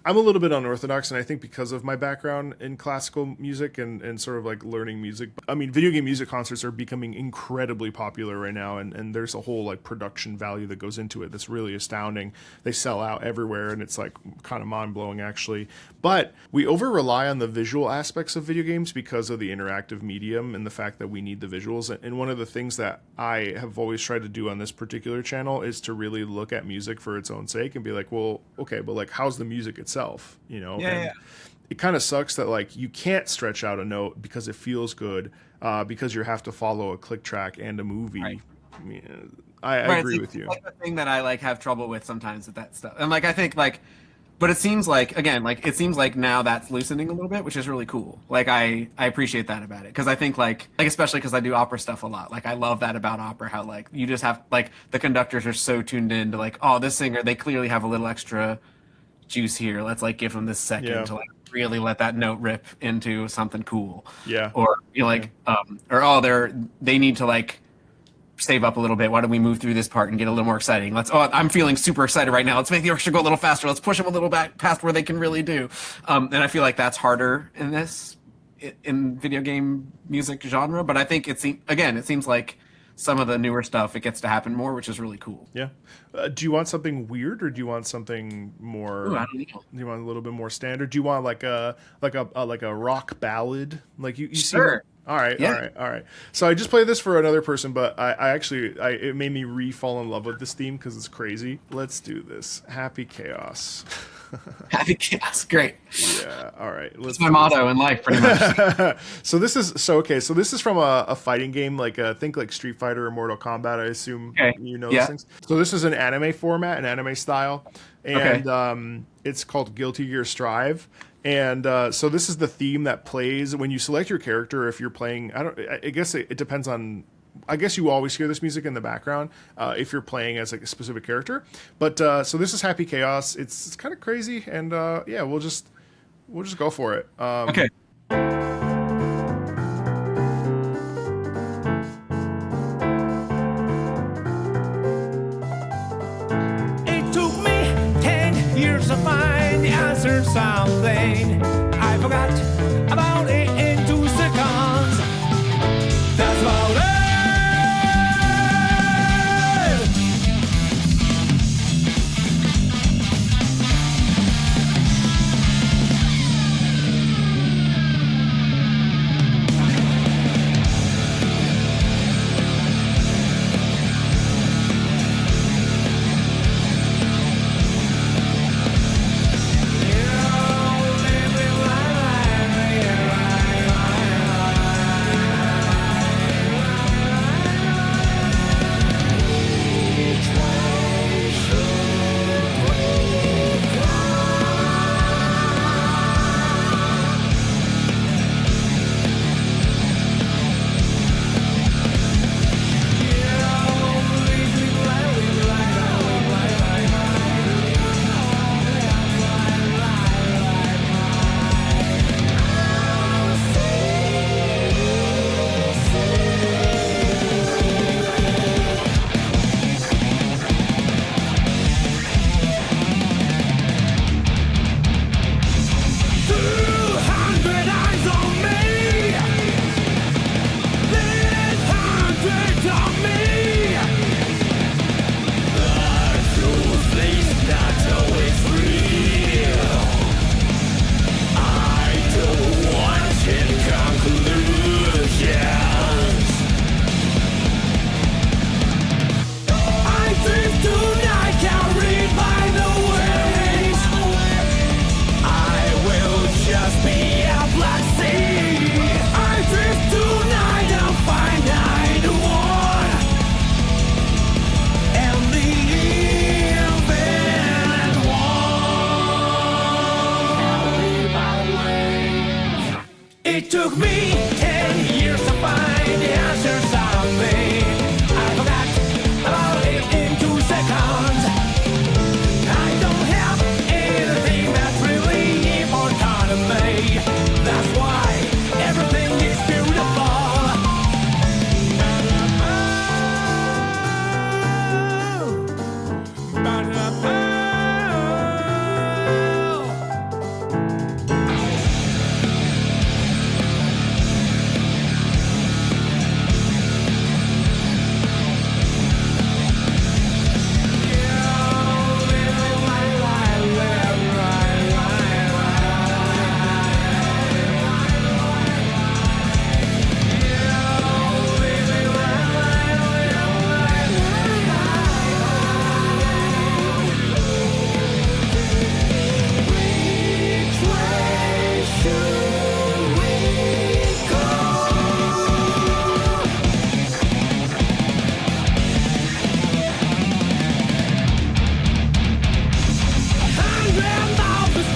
I'm a little bit unorthodox, and I think because of my background in classical music and sort of like learning music. I mean, video game music concerts are becoming incredibly popular right now, and there's a whole like production value that goes into it that's really astounding. They sell out everywhere, and it's like kind of mind-blowing actually. But we over-rely on the visual aspects of video games because of the interactive medium and the fact that we need the visuals. And one of the things that I have always tried to do on this particular channel is to really look at music for its own sake and be like, well, okay, but like, how's the music itself? It kind of sucks that like you can't stretch out a note because it feels good, because you have to follow a click track and a movie. Right. I mean, I agree with you. Like the thing that I like have trouble with sometimes with that stuff, and like I think like. But it seems like now that's loosening a little bit, which is really cool. Like I appreciate that about it, because I think like especially because I do opera stuff a lot. Like I love that about opera, how like you just have like the conductors are so tuned in to like, oh, this singer, they clearly have a little extra juice here. Let's like give them this second to like really let that note rip into something cool. Yeah. Or they need to like save up a little bit. Why don't we move through this part and get a little more exciting? I'm feeling super excited right now. Let's make the orchestra go a little faster. Let's push them a little back past where they can really do. And I feel like that's harder in video game music genre. But I think it seems like some of the newer stuff, it gets to happen more, which is really cool. Yeah. Do you want something weird, or do you want something more? Ooh, I don't know. Do you want a little bit more standard? Do you want like a rock ballad? Like you sure. See? All right. So I just played this for another person, but it made me re-fall in love with this theme because it's crazy. Let's do this. Happy Chaos. Happy Chaos, great. Yeah, all right. That's my motto in life, pretty much. So this is from a fighting game, like think like Street Fighter or Mortal Kombat. I assume these things. So this is an anime format, an anime style, and it's called Guilty Gear Strive. And so this is the theme that plays when you select your character. If you're playing, I guess it depends on. I guess you always hear this music in the background if you're playing as like a specific character. But so this is Happy Chaos. It's kind of crazy, and we'll just go for it. Okay. It took me 10 years to find the answer to something I forgot about it in 2 seconds. That's about it.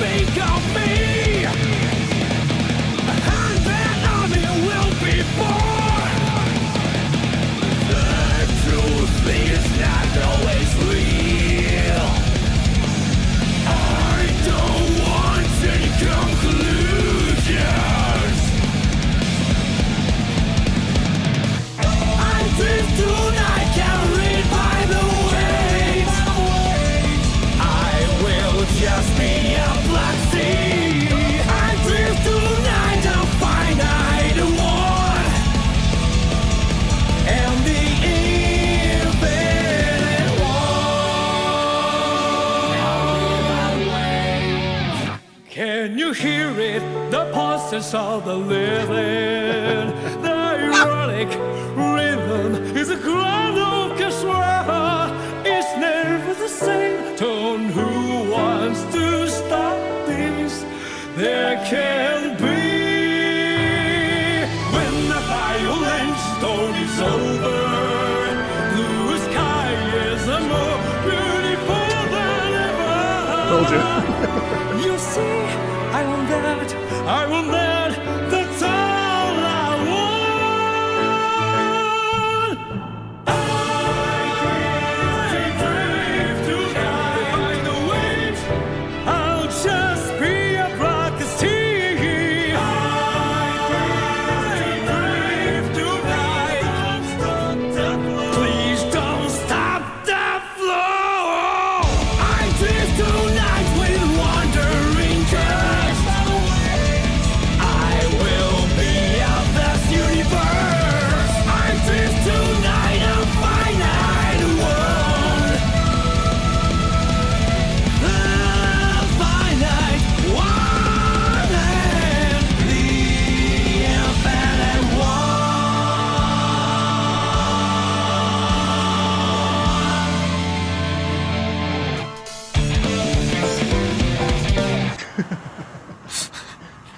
make of me, and that army will be born. The truth is not always real. I don't want any conclusions. I drift tonight, carried by the waves. I will just be a black sea. I drift tonight, a finite one, and the infinite one. Can you hear it? The pulses of the living. The ironic rhythm is a grand orchestra. It's never the same tone. Who wants to stop this? There can be. When the violent storm is over, blue sky is more beautiful than ever. Told you. You see, I want that, I want that, that's all I want. I drift tonight by the waves, I'll just be a black sea. I drift tonight, please don't stop the flow. I drift tonight with wandering just. I will be a vast universe. I drift tonight, a finite world. The finite one and the infinite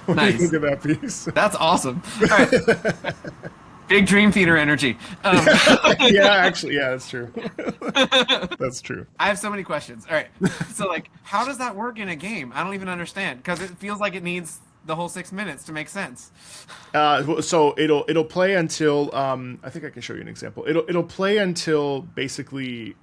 What do you Nice. think of that piece? That's awesome. All right. Big Dream Theater energy. Yeah, actually, yeah, that's true. That's true. I have so many questions. All right. So, like, how does that work in a game? I don't even understand because it feels like it needs the whole 6 minutes to make sense. So it'll play until I think I can show you an example. It'll play until basically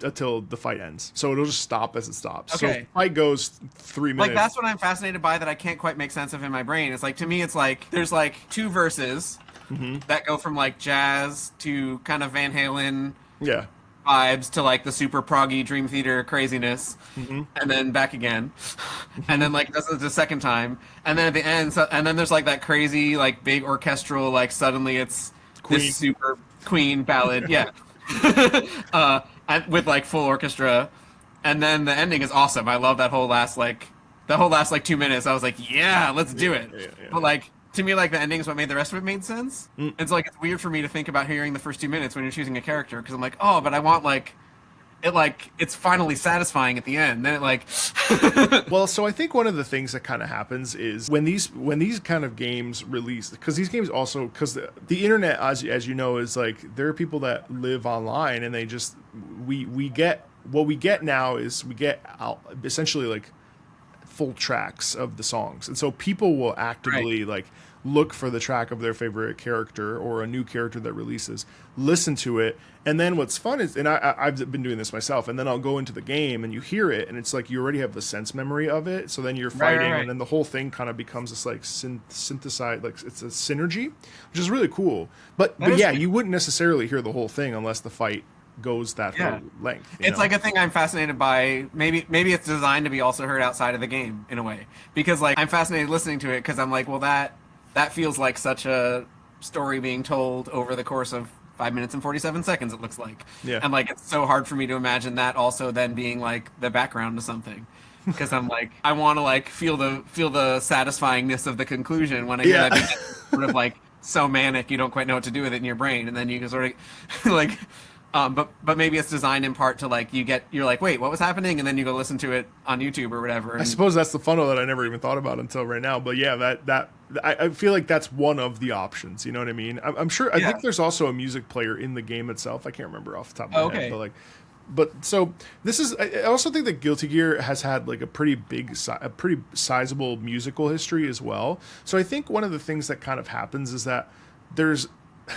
until the fight ends. So it'll just stop as it stops. So Okay. if the fight goes 3 minutes. Like, that's what I'm fascinated by that I can't quite make sense of in my brain. It's like, to me, it's like there's like two verses that go from like jazz to kind of Van Halen Yeah. vibes to like the super proggy Dream Theater craziness, and then back again, and then like this is the second time, and then at the end, and then there's like that crazy like big orchestral like suddenly it's Queen. this super Queen ballad, yeah, with like full orchestra, and then the ending is awesome. I love that whole last like 2 minutes. I was like, yeah, let's do it. Yeah. But like, to me, like, the ending is what made the rest of it made sense. And so like it's weird for me to think about hearing the first 2 minutes when you're choosing a character because I'm like, oh, but I want like it like it's finally satisfying at the end. Then it like Well, so I think one of the things that kind of happens is when these kind of games release, because these games also, because the internet, as you know, is like there are people that live online and they just we get what we get now is we get essentially like full tracks of the songs, and so people will actively like look for the track of their favorite character or a new character that releases, listen to it, and then what's fun is, and I've been doing this myself, and then I'll go into the game and you hear it and it's like you already have the sense memory of it, so then you're fighting right. and then the whole thing kind of becomes this like synthesized, like it's a synergy, which is really cool. But yeah, you wouldn't necessarily hear the whole thing unless the fight goes that whole length. It's like a thing I'm fascinated by. Maybe it's designed to be also heard outside of the game in a way, because like I'm fascinated listening to it because I'm like, well, that feels like such a story being told over the course of 5 minutes and 47 seconds, it looks like. Yeah. And like it's so hard for me to imagine that also then being like the background to something. Because I'm like, I want to like feel the satisfyingness of the conclusion when I hear that being sort of like so manic you don't quite know what to do with it in your brain, and then you can sort of like but maybe it's designed in part to like you're like, wait, what was happening, and then you go listen to it on YouTube or whatever. I suppose that's the funnel that I never even thought about until right now. But yeah, I feel like that's one of the options. You know what I mean? I'm sure. I think there's also a music player in the game itself. I can't remember off the top of my head, but like But so this is. I also think that Guilty Gear has had like a pretty sizable musical history as well. So I think one of the things that kind of happens is that there's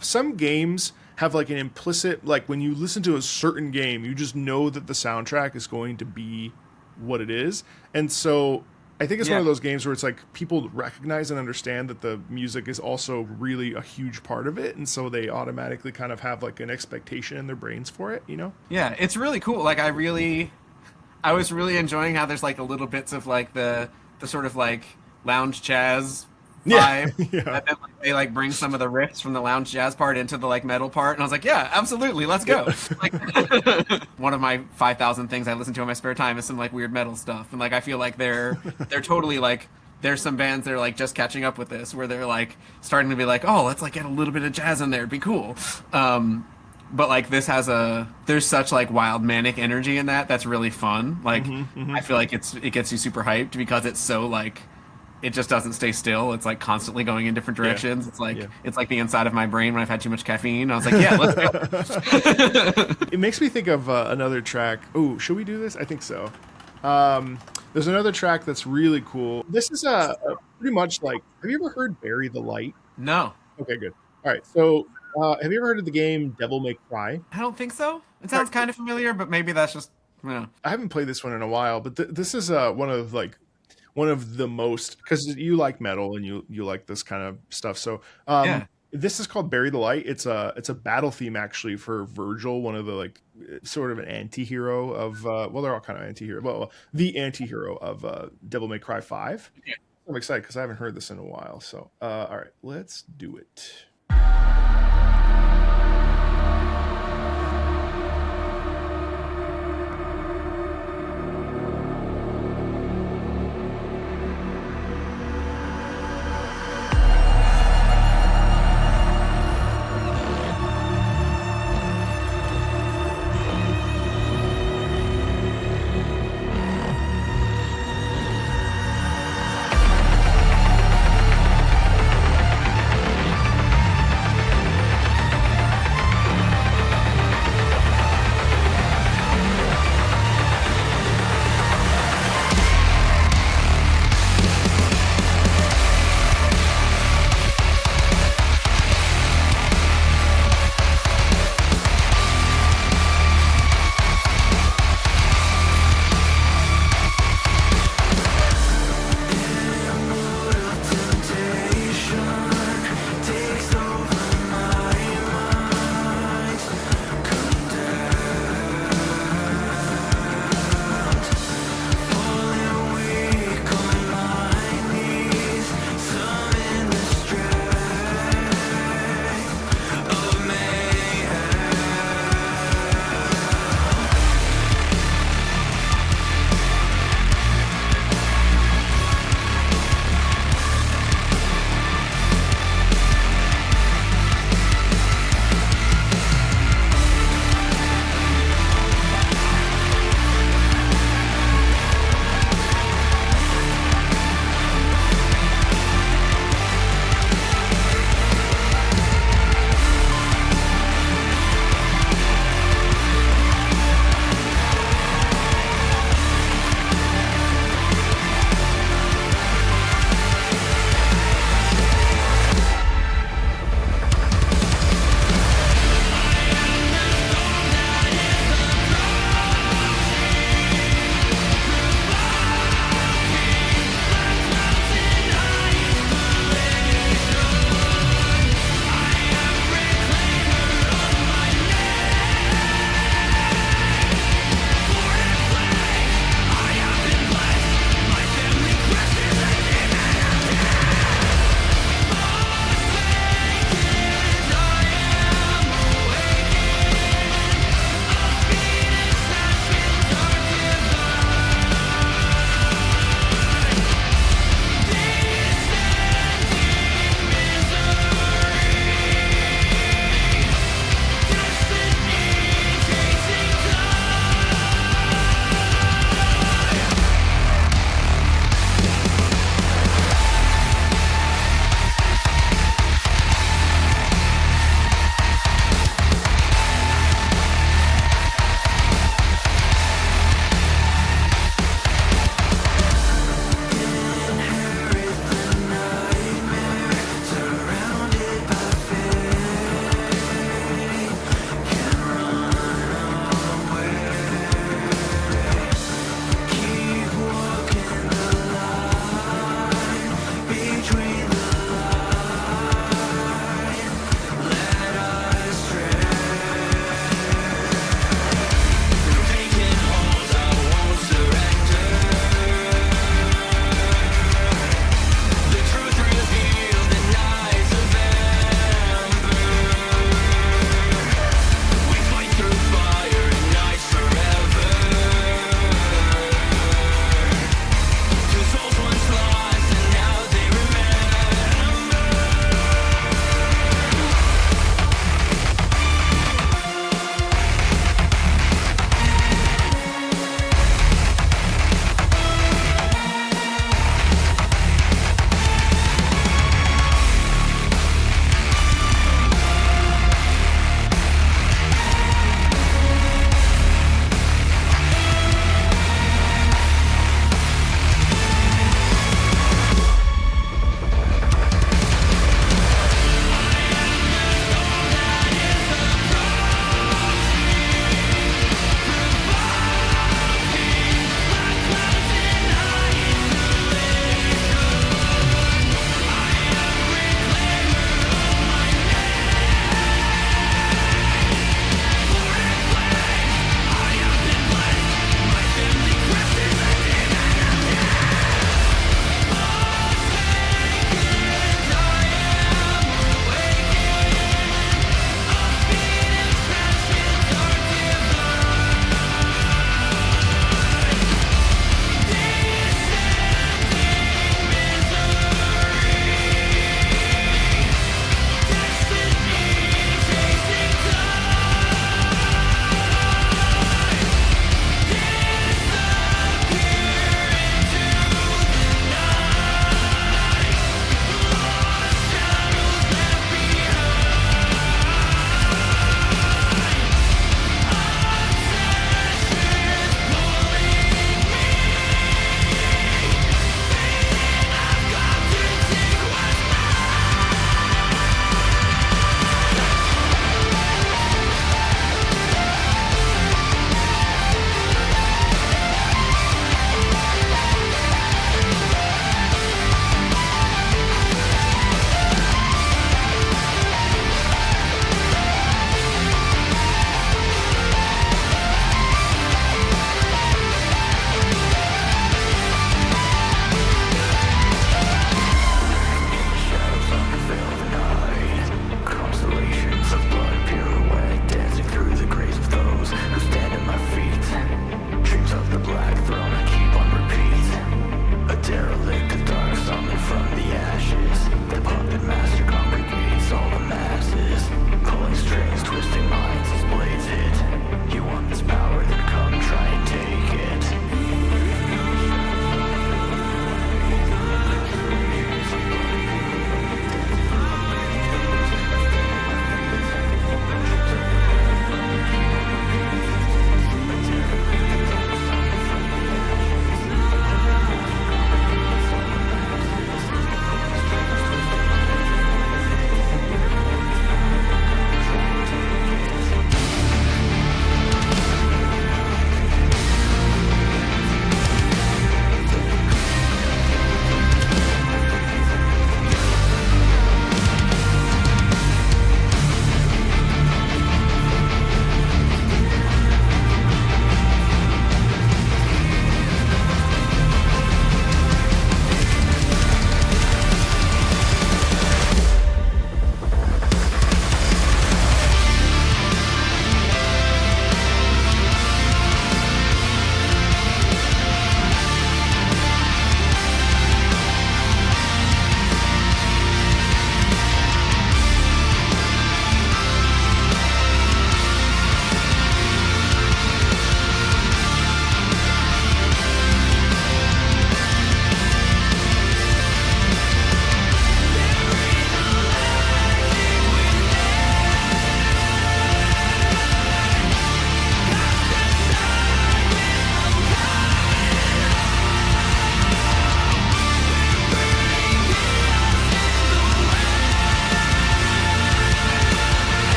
some games have like an implicit, like when you listen to a certain game, you just know that the soundtrack is going to be what it is. And so I think it's one of those games where it's like people recognize and understand that the music is also really a huge part of it. And so they automatically kind of have like an expectation in their brains for it, you know? Yeah, it's really cool. Like I was really enjoying how there's like the little bits of like the sort of like lounge jazz vibe. Yeah. And then like, they like bring some of the riffs from the lounge jazz part into the like metal part, and I was like, yeah, absolutely, let's go. Like, one of my 5,000 things I listen to in my spare time is some like weird metal stuff, and like I feel like they're totally like, there's some bands that are like just catching up with this, where they're like starting to be like, oh, let's like get a little bit of jazz in there, it'd be cool. But like this has there's such like wild manic energy in that's really fun. Like I feel like it gets you super hyped because it's so like, it just doesn't stay still. It's like constantly going in different directions. It's like it's like the inside of my brain when I've had too much caffeine. I was like, yeah, let's go. It makes me think of another track. Oh, should we do this? I think so. There's another track that's really cool. This is pretty much like, have you ever heard Bury the Light? No. Okay, good. All right, so have you ever heard of the game Devil May Cry? I don't think so. It sounds kind of familiar, but maybe that's just, I haven't played this one in a while, but this is one of the most, because you like metal and you like this kind of stuff. So this is called Bury the Light. It's a battle theme actually for Virgil, one of the like sort of an anti-hero of well, they're all kind of anti-hero. Well, the anti-hero of Devil May Cry 5. Yeah. I'm excited because I haven't heard this in a while. So all right, let's do it. flag thrown and keep on repeat. A derelict of dark summoned from the ashes. The puppet master congregates all the masses, pulling strings, twisting minds as blades hit. You want this power, then come try and take it.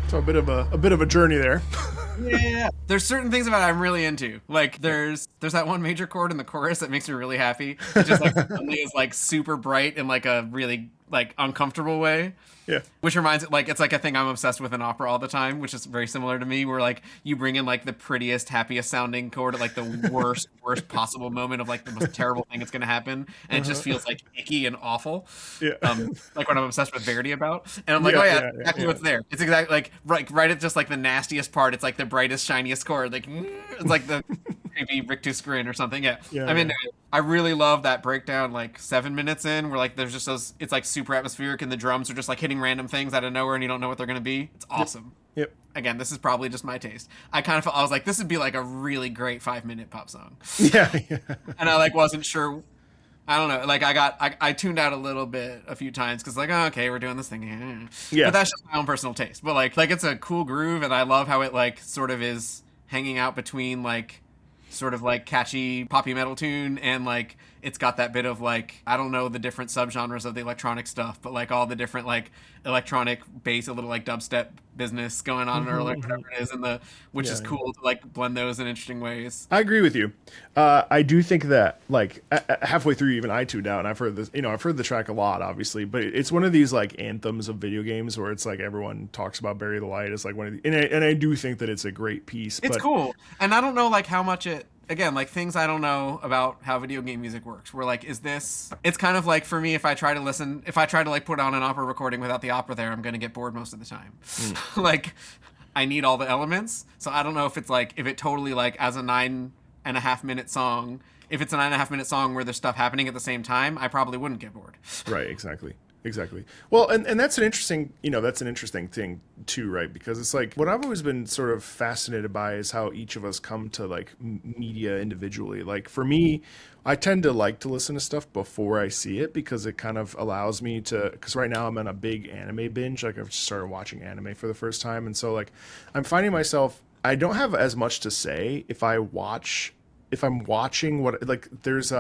So a bit of a journey there. Yeah. There's certain things about it I'm really into. Like there's that one major chord in the chorus that makes me really happy. It just like suddenly is like super bright in like a really like uncomfortable way. Yeah. Which reminds it like it's like a thing I'm obsessed with in opera all the time, which is very similar to me, where like you bring in like the prettiest, happiest sounding chord at like the worst possible moment of like the most terrible thing that's gonna happen, and it just feels like icky and awful. Yeah. Like what I'm obsessed with Verdi about. And I'm like, exactly what's there. It's exactly like right at just like the nastiest part, it's like the brightest, shiniest chord. Like it's like the creepy rictus grin or something. Yeah. I mean I really love that breakdown like 7 minutes in where like there's just those it's like super atmospheric and the drums are just like hitting random things out of nowhere and you don't know what they're gonna be. It's awesome. Yep. Again, this is probably just my taste. I kind of felt I was like, this would be like a really great 5-minute pop song. Yeah. And I like wasn't sure. I don't know. Like I tuned out a little bit a few times because like, oh, okay, we're doing this thing. Yeah. But that's just my own personal taste. But like it's a cool groove and I love how it like sort of is hanging out between like sort of like catchy poppy metal tune and like it's got that bit of like I don't know the different subgenres of the electronic stuff, but like all the different like electronic bass, a little like dubstep business going on or like whatever it is, and the which is cool to like blend those in interesting ways. I agree with you. I do think that like halfway through, even I tuned out, and I've heard this. You know, I've heard the track a lot, obviously, but it's one of these like anthems of video games where it's like everyone talks about Bury the Light. It's like one of the, and I do think that it's a great piece. It's cool, and I don't know like how much it. Again, like things I don't know about how video game music works. Where like, is this? It's kind of like for me, if I try to like put on an opera recording without the opera there, I'm gonna get bored most of the time. Like, I need all the elements. So I don't know if it's like, if it totally like as a 9.5 minute song, if it's a 9.5 minute song where there's stuff happening at the same time, I probably wouldn't get bored. Right, exactly. Well, and that's an interesting, thing too, right? Because it's like what I've always been sort of fascinated by is how each of us come to like media individually. Like for me, I tend to like to listen to stuff before I see it because it kind of allows me to, because right now I'm on a big anime binge. Like I've just started watching anime for the first time. And so like I'm finding myself, I don't have as much to say if I'm watching what, like there's,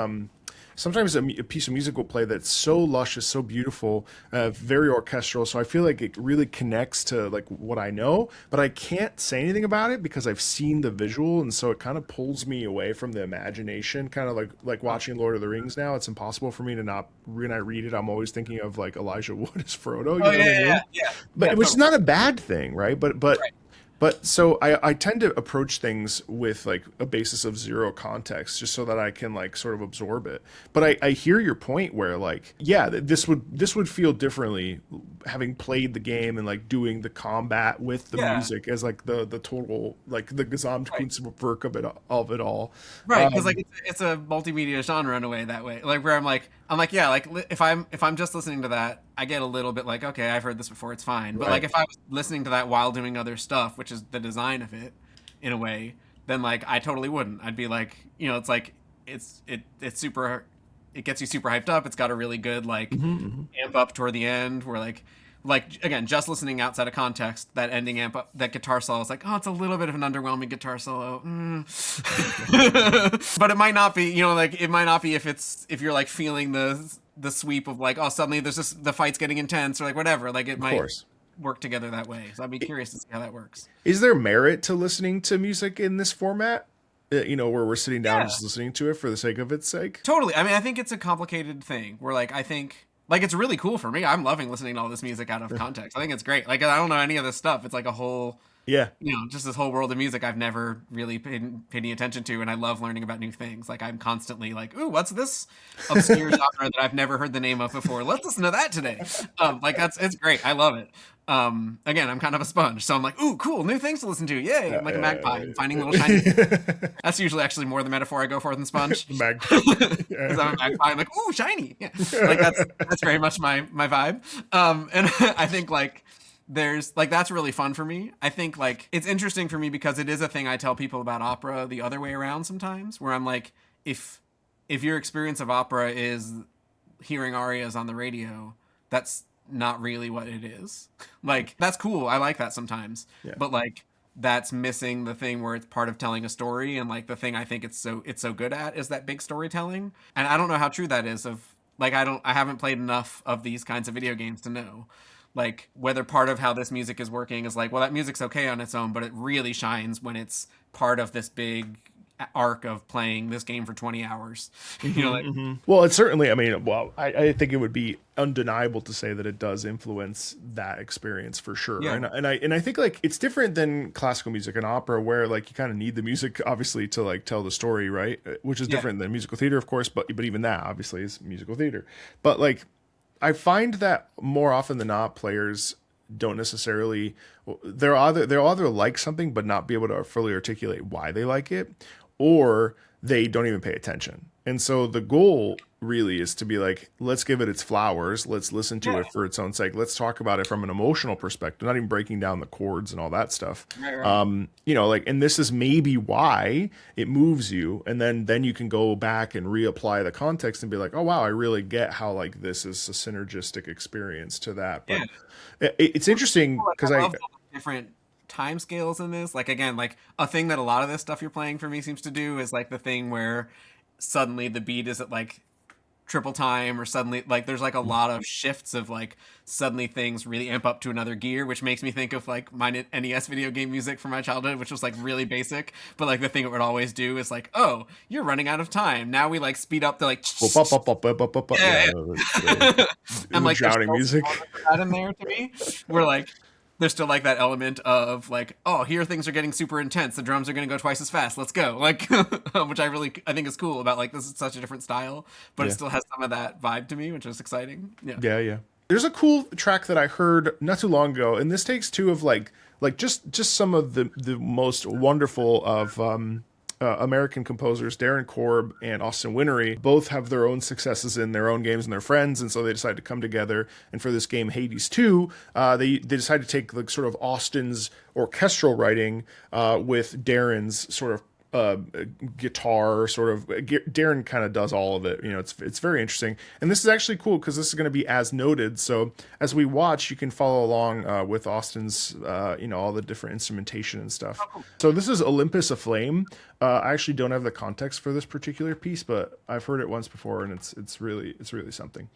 sometimes a piece of music will play that's so luscious, so beautiful, very orchestral. So I feel like it really connects to like what I know, but I can't say anything about it because I've seen the visual, and so it kind of pulls me away from the imagination. Kind of like watching Lord of the Rings now. It's impossible for me to not, when I read it, I'm always thinking of like Elijah Wood as Frodo. You know what I mean? But which is not a bad thing, right? But Right. But so I tend to approach things with like a basis of zero context, just so that I can like sort of absorb it. But I hear your point where like, yeah, this would feel differently having played the game and like doing the combat with the music as like the total like the Gesamtkunstwerk of it all. Right, because like it's a multimedia genre in a way that way. Like where I'm like yeah, like if I'm just listening to that, I get a little bit like, okay, I've heard this before, it's fine. But like if I was listening to that while doing other stuff, which is the design of it in a way, then like I totally wouldn't. I'd be like, it's like it's super, it gets you super hyped up. It's got a really good like amp up toward the end where like again, just listening outside of context, that ending amp up, that guitar solo is like, oh, it's a little bit of an underwhelming guitar solo. But it might not be, like it might not be if you're like feeling the sweep of like, oh, suddenly there's just the fight's getting intense or like whatever. Like it might work together that way. So I'd be curious to see how that works. Is there merit to listening to music in this format? Where we're sitting down and just listening to it for the sake of its sake? Totally. I mean, I think it's a complicated thing where like, I think like it's really cool for me. I'm loving listening to all this music out of context. I think it's great. Like I don't know any of this stuff. It's like a whole, just this whole world of music I've never really paid any attention to, and I love learning about new things. Like I'm constantly like, ooh, what's this obscure genre that I've never heard the name of before? Let's listen to that today. Like it's great. I love it. Again, I'm kind of a sponge, so I'm like, ooh, cool, new things to listen to. Yay! I'm like a magpie, finding little shiny things. That's usually actually more the metaphor I go for than sponge. Magpie. Because I'm a magpie. I'm like, ooh, shiny. Yeah, like that's very much my vibe. And I think like there's like that's really fun for me. I think like it's interesting for me because it is a thing I tell people about opera the other way around sometimes, where I'm like, if your experience of opera is hearing arias on the radio, that's not really what it is. Like that's cool, I like that sometimes, but like that's missing the thing where it's part of telling a story, and like the thing I think it's so good at is that big storytelling. And I don't know how true that is of like I haven't played enough of these kinds of video games to know like whether part of how this music is working is like, well, that music's okay on its own, but it really shines when it's part of this big arc of playing this game for 20 hours. Well, it's certainly, I mean, I think it would be undeniable to say that it does influence that experience for sure. And I think like it's different than classical music and opera, where like you kind of need the music obviously to like tell the story, right? Which is different than musical theater, of course, but even that obviously is musical theater. But like I find that more often than not, players don't necessarily, they'll either like something but not be able to fully articulate why they like it, or they don't even pay attention. And so the goal really is to be like, let's give it its flowers. Let's listen to it for its own sake. Let's talk about it from an emotional perspective, not even breaking down the chords and all that stuff. Like, and this is maybe why it moves you. And then you can go back and reapply the context and be like, oh, wow, I really get how like this is a synergistic experience to that. But it's interesting because I love different time scales in this. Like again, like a thing that a lot of this stuff you're playing for me seems to do is like the thing where suddenly the beat is at like triple time, or suddenly like there's like a lot of shifts of like suddenly things really amp up to another gear, which makes me think of like my NES video game music from my childhood, which was like really basic, but like the thing it would always do is like, oh, you're running out of time, now we like speed up the like and like shouting music that in there to me, where like there's still like that element of like, oh, here things are getting super intense, the drums are going to go twice as fast, let's go, like which I think is cool about like this is such a different style, but it still has some of that vibe to me, which is exciting. There's a cool track that I heard not too long ago, and this takes two of like like just some of the most wonderful of American composers, Darren Korb and Austin Wintory, both have their own successes in their own games and their friends, and so they decided to come together. And for this game, Hades 2, they decided to take like sort of Austin's orchestral writing with Darren's sort of guitar sort of. Darren kind of does all of it. You know, it's very interesting, and this is actually cool because this is going to be as noted. So as we watch, you can follow along with Austin's all the different instrumentation and stuff. So this is Olympus Aflame. I actually don't have the context for this particular piece, but I've heard it once before, and it's really something.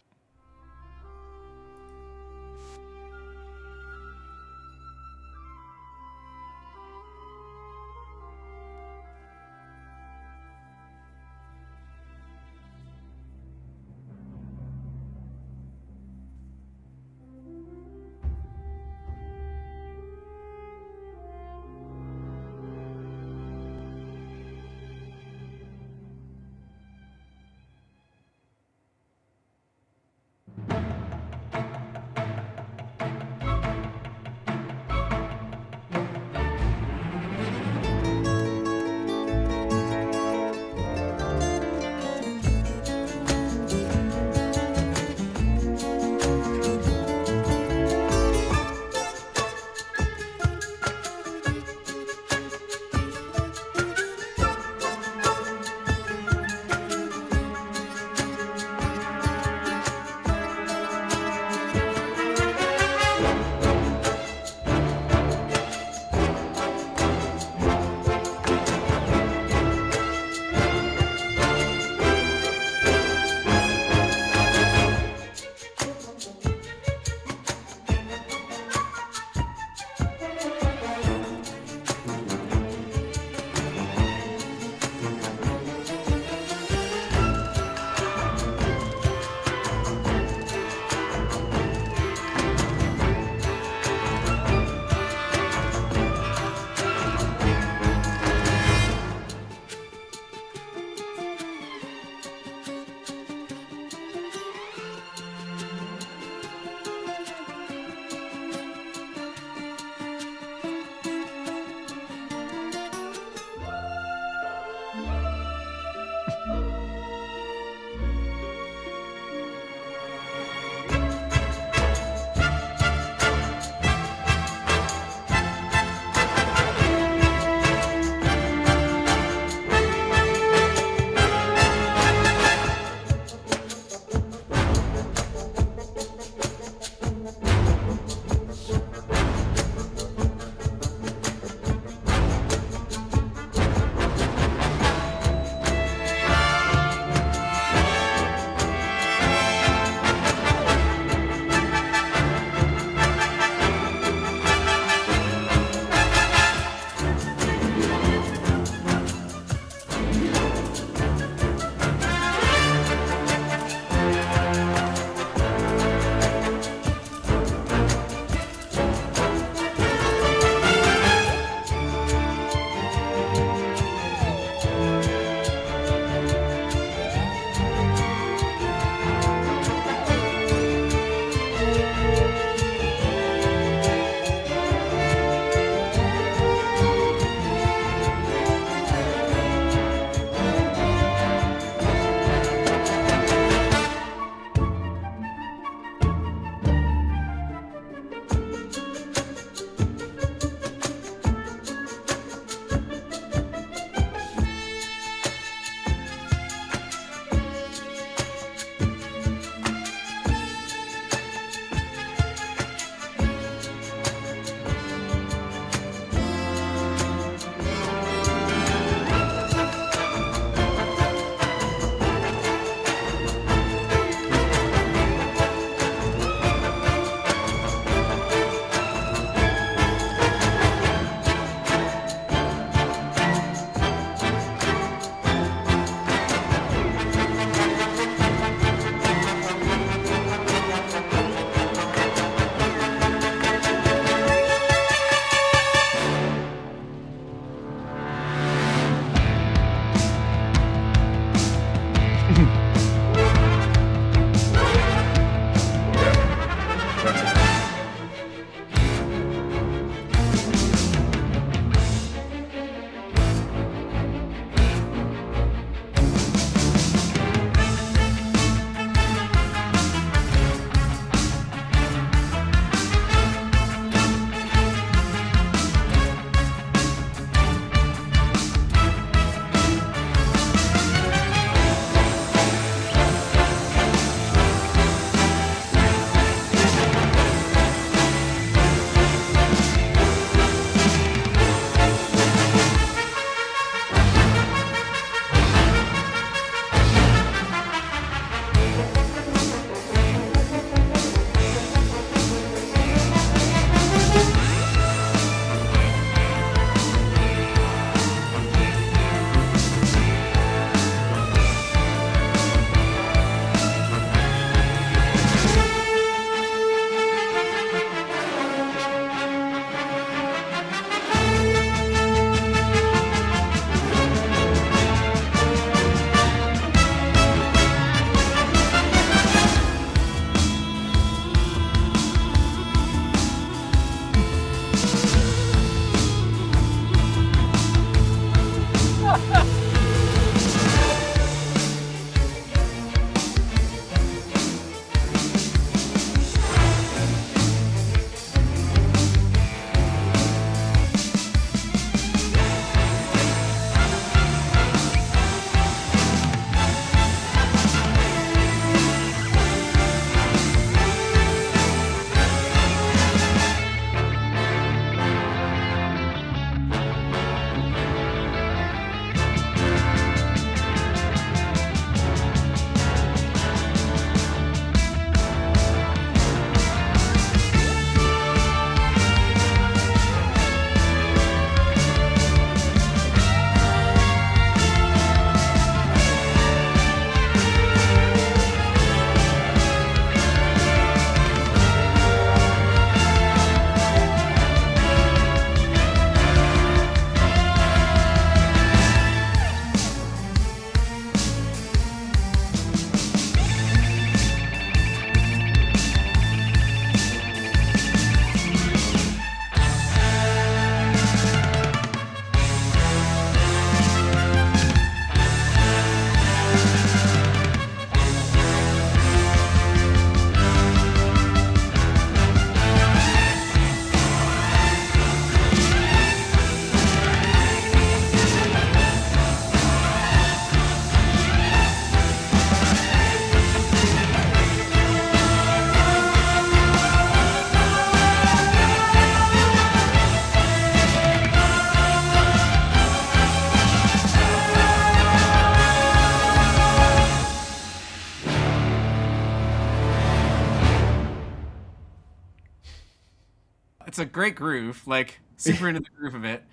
It's a great groove, like super into the groove of it.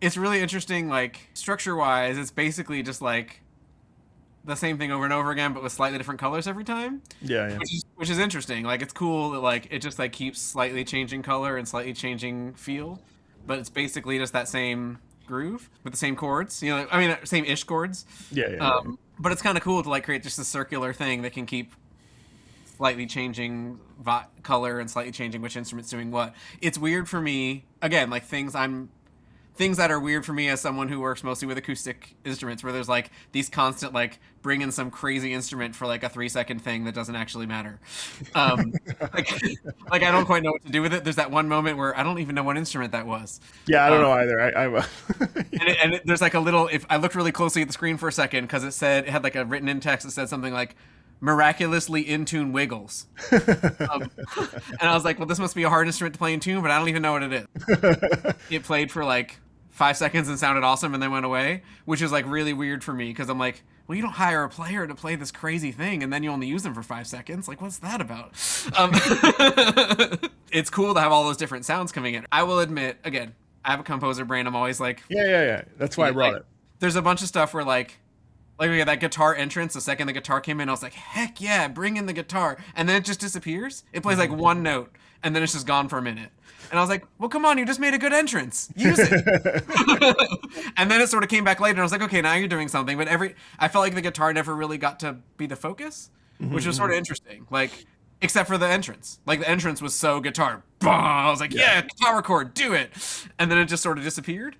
It's really interesting, like structure wise. It's basically just like the same thing over and over again, but with slightly different colors every time. Yeah. Which is interesting. Like it's cool that like it just like keeps slightly changing color and slightly changing feel, but it's basically just that same groove with the same chords. You know, I mean, same ish chords. Yeah. But it's kind of cool to like create just a circular thing that can keep slightly changing color and slightly changing which instrument's doing what. It's weird for me, again, like things that are weird for me as someone who works mostly with acoustic instruments, where there's like these constant like bring in some crazy instrument for like a 3-second thing that doesn't actually matter. Like I don't quite know what to do with it. There's that one moment where I don't even know what instrument that was. Yeah, I don't know either. There's like a little, if I looked really closely at the screen for a second, because it had like a written in text that said something like miraculously in tune wiggles. And I was like, well, this must be a hard instrument to play in tune, but I don't even know what it is. It played for like 5 seconds and sounded awesome and then went away, which is like really weird for me, because I'm like, well, you don't hire a player to play this crazy thing and then you only use them for 5 seconds. Like, what's that about? It's cool to have all those different sounds coming in. I will admit, again, I have a composer brain. I'm always like, yeah. That's why I brought it. There's a bunch of stuff where like we had that guitar entrance. The second the guitar came in, I was like, heck yeah, bring in the guitar. And then it just disappears. It plays like one note and then it's just gone for a minute. And I was like, well, come on, you just made a good entrance. Use it. And then it sort of came back later and I was like, okay, now you're doing something. But I felt like the guitar never really got to be the focus, which was sort of interesting. Like, except for the entrance. Like the entrance was so guitar. I was like, yeah, guitar chord, do it. And then it just sort of disappeared.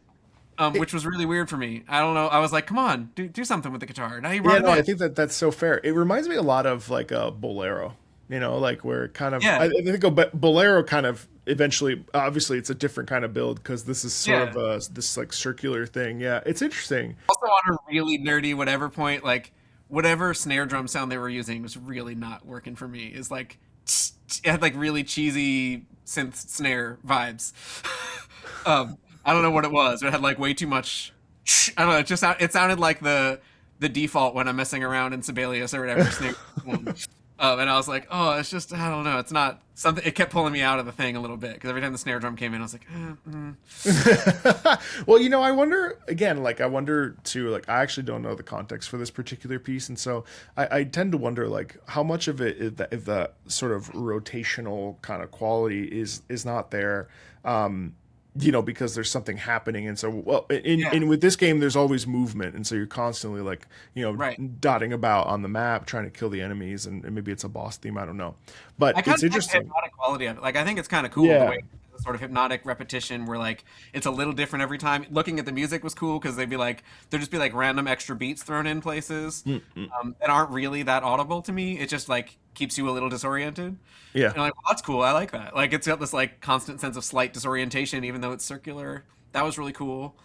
Which was really weird for me. I don't know. I was like, come on, do something with the guitar. Now you brought it in. I think that's so fair. It reminds me a lot of like a bolero, you know, like where it kind of, I think bolero kind of eventually, obviously it's a different kind of build because this is sort of this like circular thing. Yeah, it's interesting. Also on a really nerdy whatever point, like whatever snare drum sound they were using was really not working for me. It's like, it had like really cheesy synth snare vibes. I don't know what it was. It had like way too much. I don't know. It sounded like the default when I'm messing around in Sibelius or whatever. And I was like, oh, it's just, I don't know. It's not something. It kept pulling me out of the thing a little bit because every time the snare drum came in, I was like, Well, you know, I wonder again. Like, I wonder too. Like, I actually don't know the context for this particular piece, and so I tend to wonder like how much of it is if the sort of rotational kind of quality is not there. You know, because there's something happening. And so, well, in with this game, there's always movement. And so you're constantly like, you know, dotting about on the map, trying to kill the enemies. And maybe it's a boss theme. I don't know. But it's interesting. The hypnotic quality of it. Like, I think it's kind of cool the way the sort of hypnotic repetition where like it's a little different every time. Looking at the music was cool because there'd just be like random extra beats thrown in places that aren't really that audible to me. It just like keeps you a little disoriented. Yeah. And I'm like, well, that's cool. I like that. Like, it's got this like constant sense of slight disorientation, even though it's circular. That was really cool.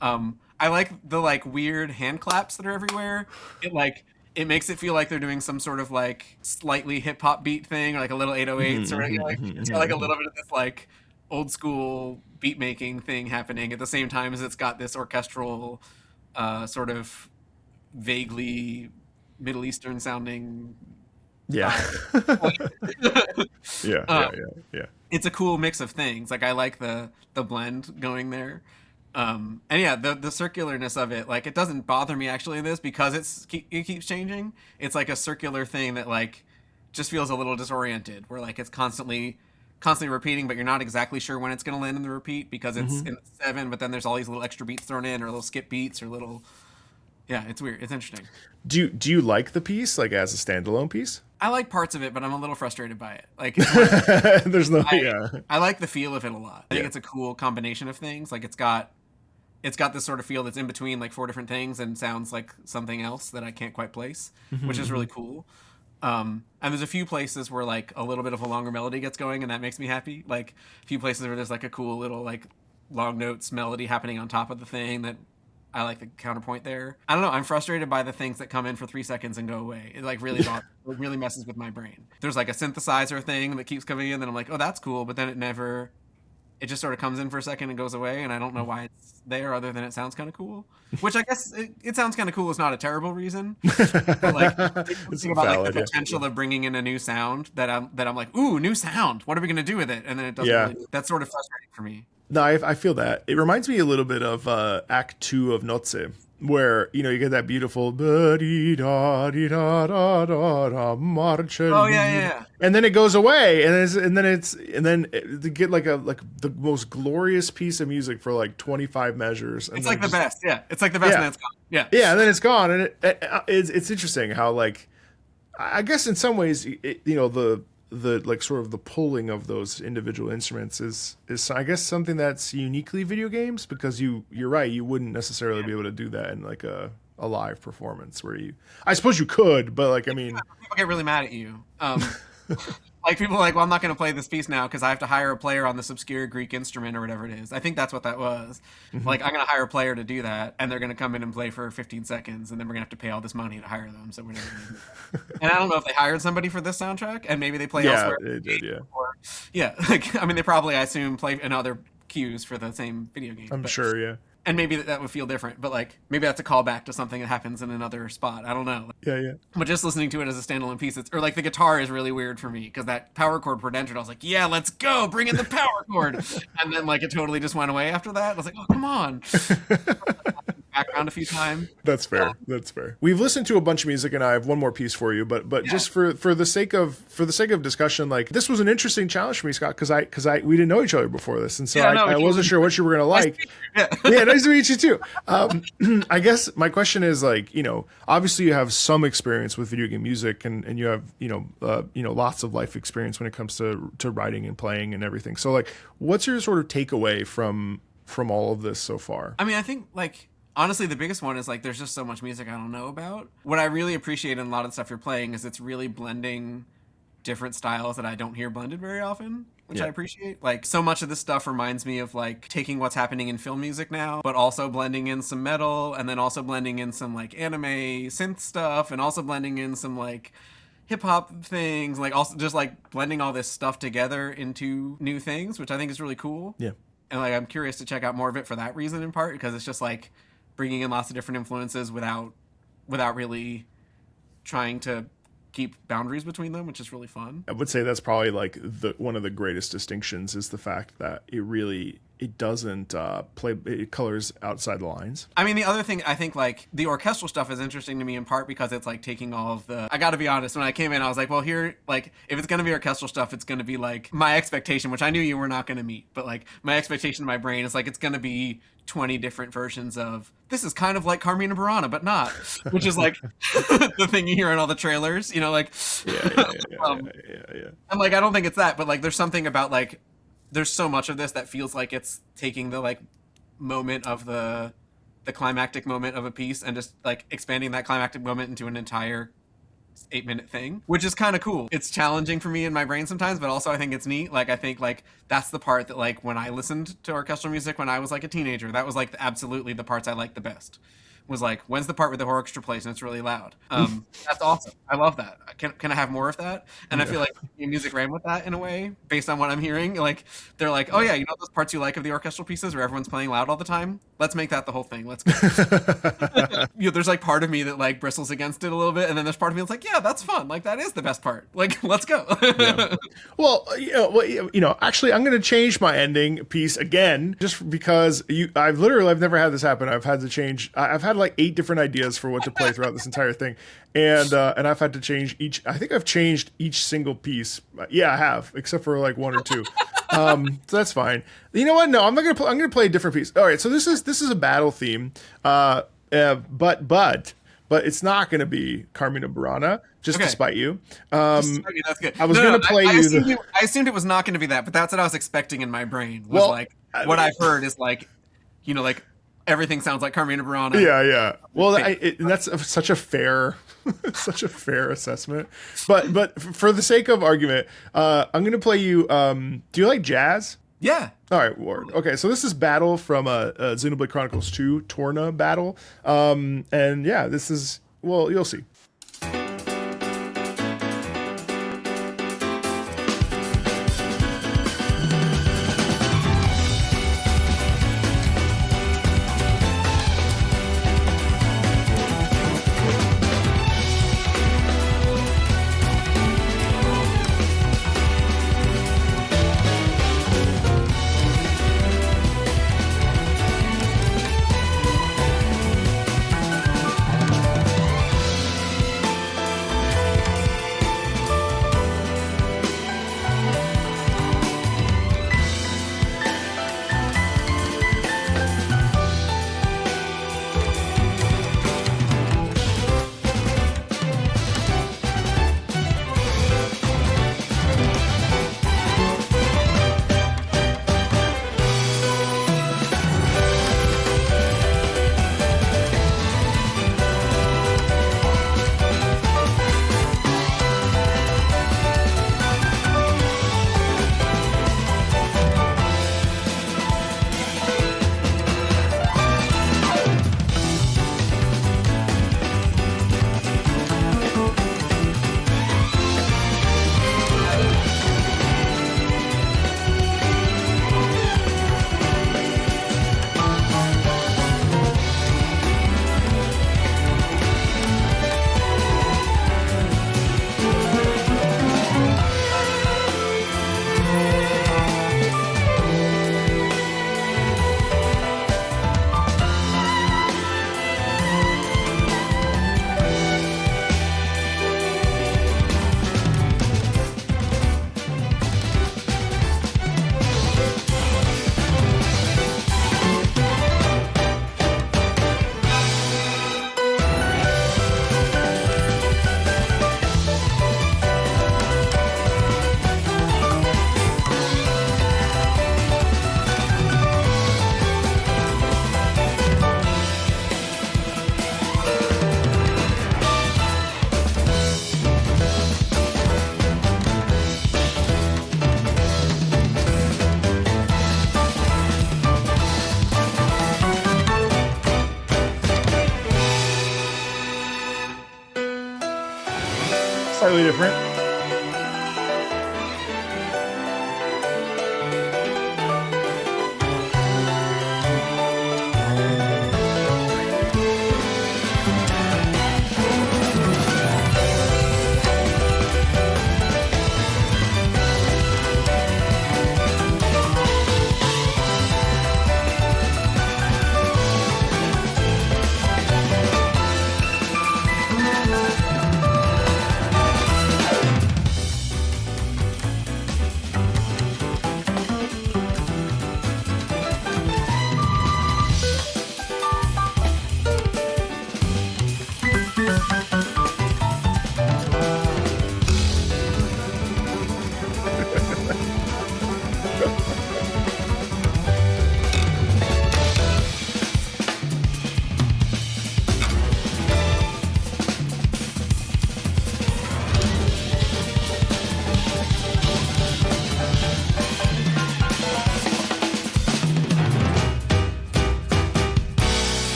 I like the like weird hand claps that are everywhere. It makes it feel like they're doing some sort of like slightly hip hop beat thing, or like a little 808s, or like it's got like a little bit of this like old school beat making thing happening at the same time as it's got this orchestral, sort of vaguely Middle Eastern sounding. Yeah. Yeah. It's a cool mix of things. Like, I like the blend going there. And yeah, the circularness of it, like, it doesn't bother me actually in this because it keeps changing. It's like a circular thing that like just feels a little disoriented, where like it's constantly repeating, but you're not exactly sure when it's going to land in the repeat because it's in 7, but then there's all these little extra beats thrown in, or little skip beats, or little. Yeah, it's weird. It's interesting. Do you like the piece, like, as a standalone piece? I like parts of it, but I'm a little frustrated by it. Like, there's no. I like the feel of it a lot. I think it's a cool combination of things. Like, it's got this sort of feel that's in between like 4 different things and sounds like something else that I can't quite place, which is really cool. And there's a few places where like a little bit of a longer melody gets going, and that makes me happy. Like, a few places where there's like a cool little like long notes melody happening on top of the thing that I like the counterpoint there. I don't know. I'm frustrated by the things that come in for 3 seconds and go away. It like really it really messes with my brain. There's like a synthesizer thing that keeps coming in, and I'm like, oh, that's cool, but then it never it just sort of comes in for a second and goes away, and I don't know why it's there other than it sounds kind of cool. Which I guess it sounds kind of cool is not a terrible reason. But like, It's think about valid, like the yeah. potential of bringing in a new sound that I'm like, ooh, new sound. What are we gonna do with it? And then it doesn't. Yeah. Really, that's sort of frustrating for me. No, I feel that. It reminds me a little bit of Act 2 of Nozze, where, you know, you get that beautiful da-dee-da-dee-da-da-da-da, marching. Oh yeah. And then it goes away, and then they get like the most glorious piece of music for like 25 measures. And It's then like the just- best. Yeah, it's like the best, Yeah. and then it's gone. Yeah. Yeah, and then it's gone, and it's interesting how, like, I guess in some ways, you know, the like sort of the pulling of those individual instruments is I guess something that's uniquely video games, because you're right, you wouldn't necessarily be able to do that in like a live performance where I suppose you could, but like, I mean, People get really mad at you. Like people are like, well, I'm not going to play this piece now because I have to hire a player on this obscure Greek instrument or whatever it is. I think that's what that was. Like, I'm going to hire a player to do that, and they're going to come in and play for 15 seconds, and then we're going to have to pay all this money to hire them. So we're never going to do that. And I don't know if they hired somebody for this soundtrack, and maybe they play yeah, elsewhere. it did, yeah. Or, yeah, like, I mean, they probably, I assume, play in other queues for the same video game. I'm but- sure, yeah. And maybe that would feel different, but like maybe that's a callback to something that happens in another spot. I don't know. Yeah. But just listening to it as a standalone piece, or like the guitar is really weird for me because that power chord where it entered, I was like, yeah, let's go, bring in the power chord. And then like it totally just went away after that. I was like, oh, come on. Background a few times. That's fair. That's fair. We've listened to a bunch of music, and I have one more piece for you. But just for the sake of discussion, like, this was an interesting challenge for me, Scott, because we didn't know each other before this, and so Yeah, no, I wasn't sure what you were gonna like. Yeah. Yeah, nice to meet you too. I guess my question is, like, you know, obviously you have some experience with video game music, and you have lots of life experience when it comes to writing and playing and everything. So, like, what's your sort of takeaway from all of this so far? I mean, I think like honestly, the biggest one is like there's just so much music I don't know about. What I really appreciate in a lot of the stuff you're playing is it's really blending different styles that I don't hear blended very often, which I appreciate. Like, so much of this stuff reminds me of like taking what's happening in film music now, but also blending in some metal, and then also blending in some like anime synth stuff, and also blending in some like hip hop things, like also just like blending all this stuff together into new things, which I think is really cool. Yeah. And like I'm curious to check out more of it for that reason, in part because it's just like bringing in lots of different influences without really trying to keep boundaries between them, which is really fun. I would say that's probably like one of the greatest distinctions is the fact that it doesn't it colors outside the lines. I mean, the other thing, I think like the orchestral stuff is interesting to me in part because it's like taking all of the, I gotta be honest, when I came in I was like, well, here, like, if it's gonna be orchestral stuff, it's gonna be like my expectation, which I knew you were not gonna meet, but like my expectation in my brain is like it's gonna be 20 different versions of this is kind of like Carmina Burana but not, which is like the thing you hear in all the trailers, you know, like Yeah. and like I don't think it's that, but like there's something about like there's so much of this that feels like it's taking the like moment of the climactic moment of a piece and just like expanding that climactic moment into an entire 8-minute thing, which is kind of cool. It's challenging for me in my brain sometimes, but also I think it's neat. Like, I think like that's the part that like when I listened to orchestral music when I was like a teenager, that was like absolutely the parts I liked the best. Was like, when's the part where the orchestra plays and it's really loud? That's awesome. I love that. Can I have more of that? And I feel like music ran with that in a way, based on what I'm hearing. Like, they're like, oh yeah, you know those parts you like of the orchestral pieces where everyone's playing loud all the time? Let's make that the whole thing. Let's go. You know, there's like part of me that like bristles against it a little bit, and then there's part of me that's like, yeah, that's fun. Like, that is the best part. Like, let's go. Well, actually, I'm going to change my ending piece again, just because I've never had this happen. I've had to change. I've had like 8 different ideas for what to play throughout this entire thing, and I've had to change each. I think I've changed each single piece. Yeah, I have, except for like 1 or 2. So that's fine. You know what? No, I'm not gonna. I'm gonna play a different piece. All right. So this is a battle theme. But it's not going to be Carmina Burana, just to spite you. That's good. I was going to play I assumed it was not going to be that, but that's what I was expecting in my brain. Was like what I've heard is like, you know, like everything sounds like Carmina Burana. Yeah. Well, that's such a fair, such a fair assessment. But for the sake of argument, I'm going to play you. Do you like jazz? Yeah. All right, Ward. Okay, so this is Battle from Xenoblade Chronicles 2, Torna Battle. And yeah, this is, well, you'll see. slightly different.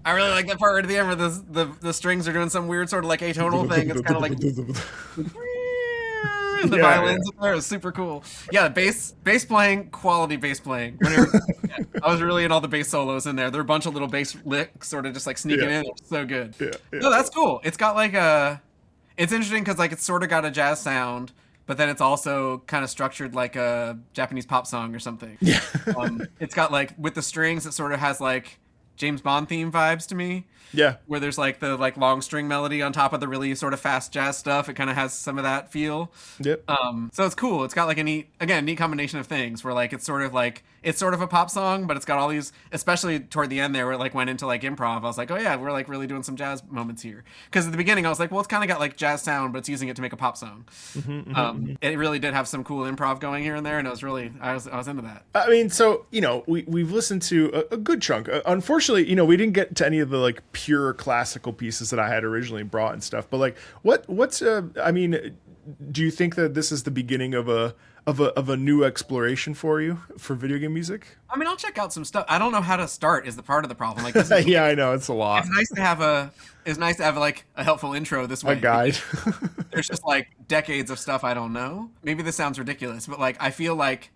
I really like that part at the end where the strings are doing some weird sort of like atonal thing. It's kind of like and the violins in there is super cool. Yeah, bass playing, quality bass playing. I was really in all the bass solos in there. There are a bunch of little bass licks sort of just like sneaking in. It's so good. No, that's cool. It's got like it's interesting because like it's sort of got a jazz sound, but then it's also kind of structured like a Japanese pop song or something. Yeah. It's got like with the strings, it sort of has like James Bond theme vibes to me. Yeah. Where there's like the like long string melody on top of the really sort of fast jazz stuff. It kind of has some of that feel. Yep. So it's cool. It's got like a neat combination of things where like it's sort of a pop song, but it's got all these, especially toward the end there where it like went into like improv. I was like, oh yeah, we're like really doing some jazz moments here. Because at the beginning I was like, well, it's kind of got like jazz sound, but it's using it to make a pop song. It really did have some cool improv going here and there, and I was into that. I mean, so you know, we've listened to a good chunk. Unfortunately, you know, we didn't get to any of the like pure classical pieces that I had originally brought and stuff. But like, what's I mean, do you think that this is the beginning of a new exploration for you for video game music? I mean, I'll check out some stuff. I don't know how to start is the part of the problem. Like, this is, yeah, I know it's a lot. It's nice to have like a helpful intro this way. A guide. There's just like decades of stuff I don't know. Maybe this sounds ridiculous, but like I feel like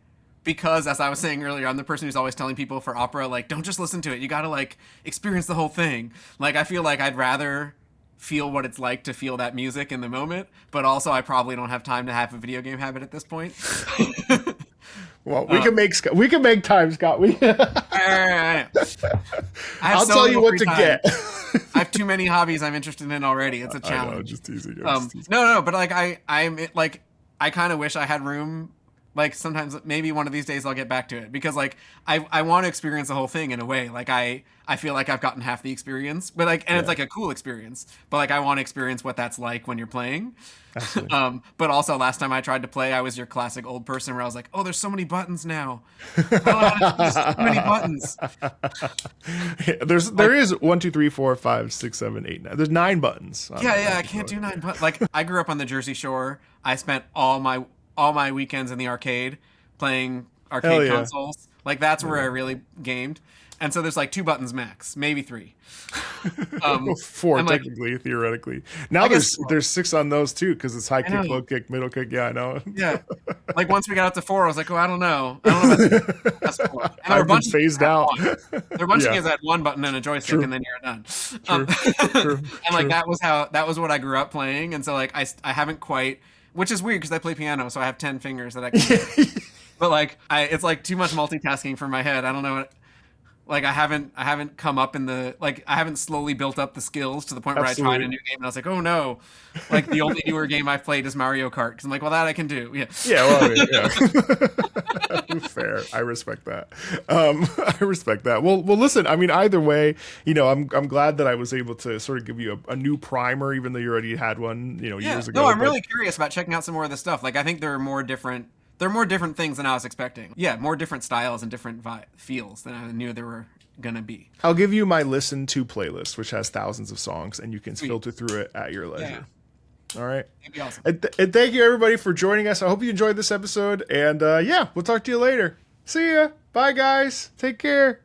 because, as I was saying earlier, I'm the person who's always telling people for opera, like, don't just listen to it. You got to like experience the whole thing. Like, I feel like I'd rather feel what it's like to feel that music in the moment, but also I probably don't have time to have a video game habit at this point. Well, we can make time, Scott. I'll tell you what to get. I have too many hobbies I'm interested in already. It's a challenge. I know, just teasing. No, but like I kind of wish I had room. Like sometimes maybe one of these days I'll get back to it because like I want to experience the whole thing in a way. Like I feel like I've gotten half the experience, but like, and it's like a cool experience, but like I want to experience what that's like when you're playing. But also last time I tried to play, I was your classic old person where I was like, oh, there's so many buttons now. There's so many buttons. There is 1, 2, 3, 4, 5, 6, 7, 8, 9. There's 9 buttons. Yeah, I can't do 9 buttons. Like I grew up on the Jersey Shore. I spent all my weekends in the arcade playing arcade consoles. Like that's where I really gamed. And so there's like 2 buttons max, maybe 3. 4 technically, theoretically. Now there's 6 on those too because it's high kick, low kick, middle kick. Yeah, I know. Yeah, like once we got up to 4, I was like, oh, I don't know about that's 4. And I've been phased out. There are a bunch of games that had 1 button and a joystick, and then you're done. True. And like that was what I grew up playing, and so like I haven't quite. Which is weird because I play piano, so I have 10 fingers that I can. But like, it's like too much multitasking for my head. I don't know what. Like I haven't come up in the like I haven't slowly built up the skills to the point where I tried a new game and I was like, oh no, like the only newer game I've played is Mario Kart because I'm like, well, that I can do. Yeah. Well, I mean, yeah. Fair. I respect that. I respect that. Well, listen. I mean, either way, you know, I'm glad that I was able to sort of give you a new primer, even though you already had one, you know, years ago. No, I'm really curious about checking out some more of this stuff. Like, I think there are more different things than I was expecting. Yeah, more different styles and different feels than I knew there were gonna be. I'll give you my listen to playlist, which has thousands of songs, and you can filter through it at your leisure. Yeah. All right. That'd be awesome. And thank you everybody for joining us. I hope you enjoyed this episode, and we'll talk to you later. See ya. Bye guys. Take care.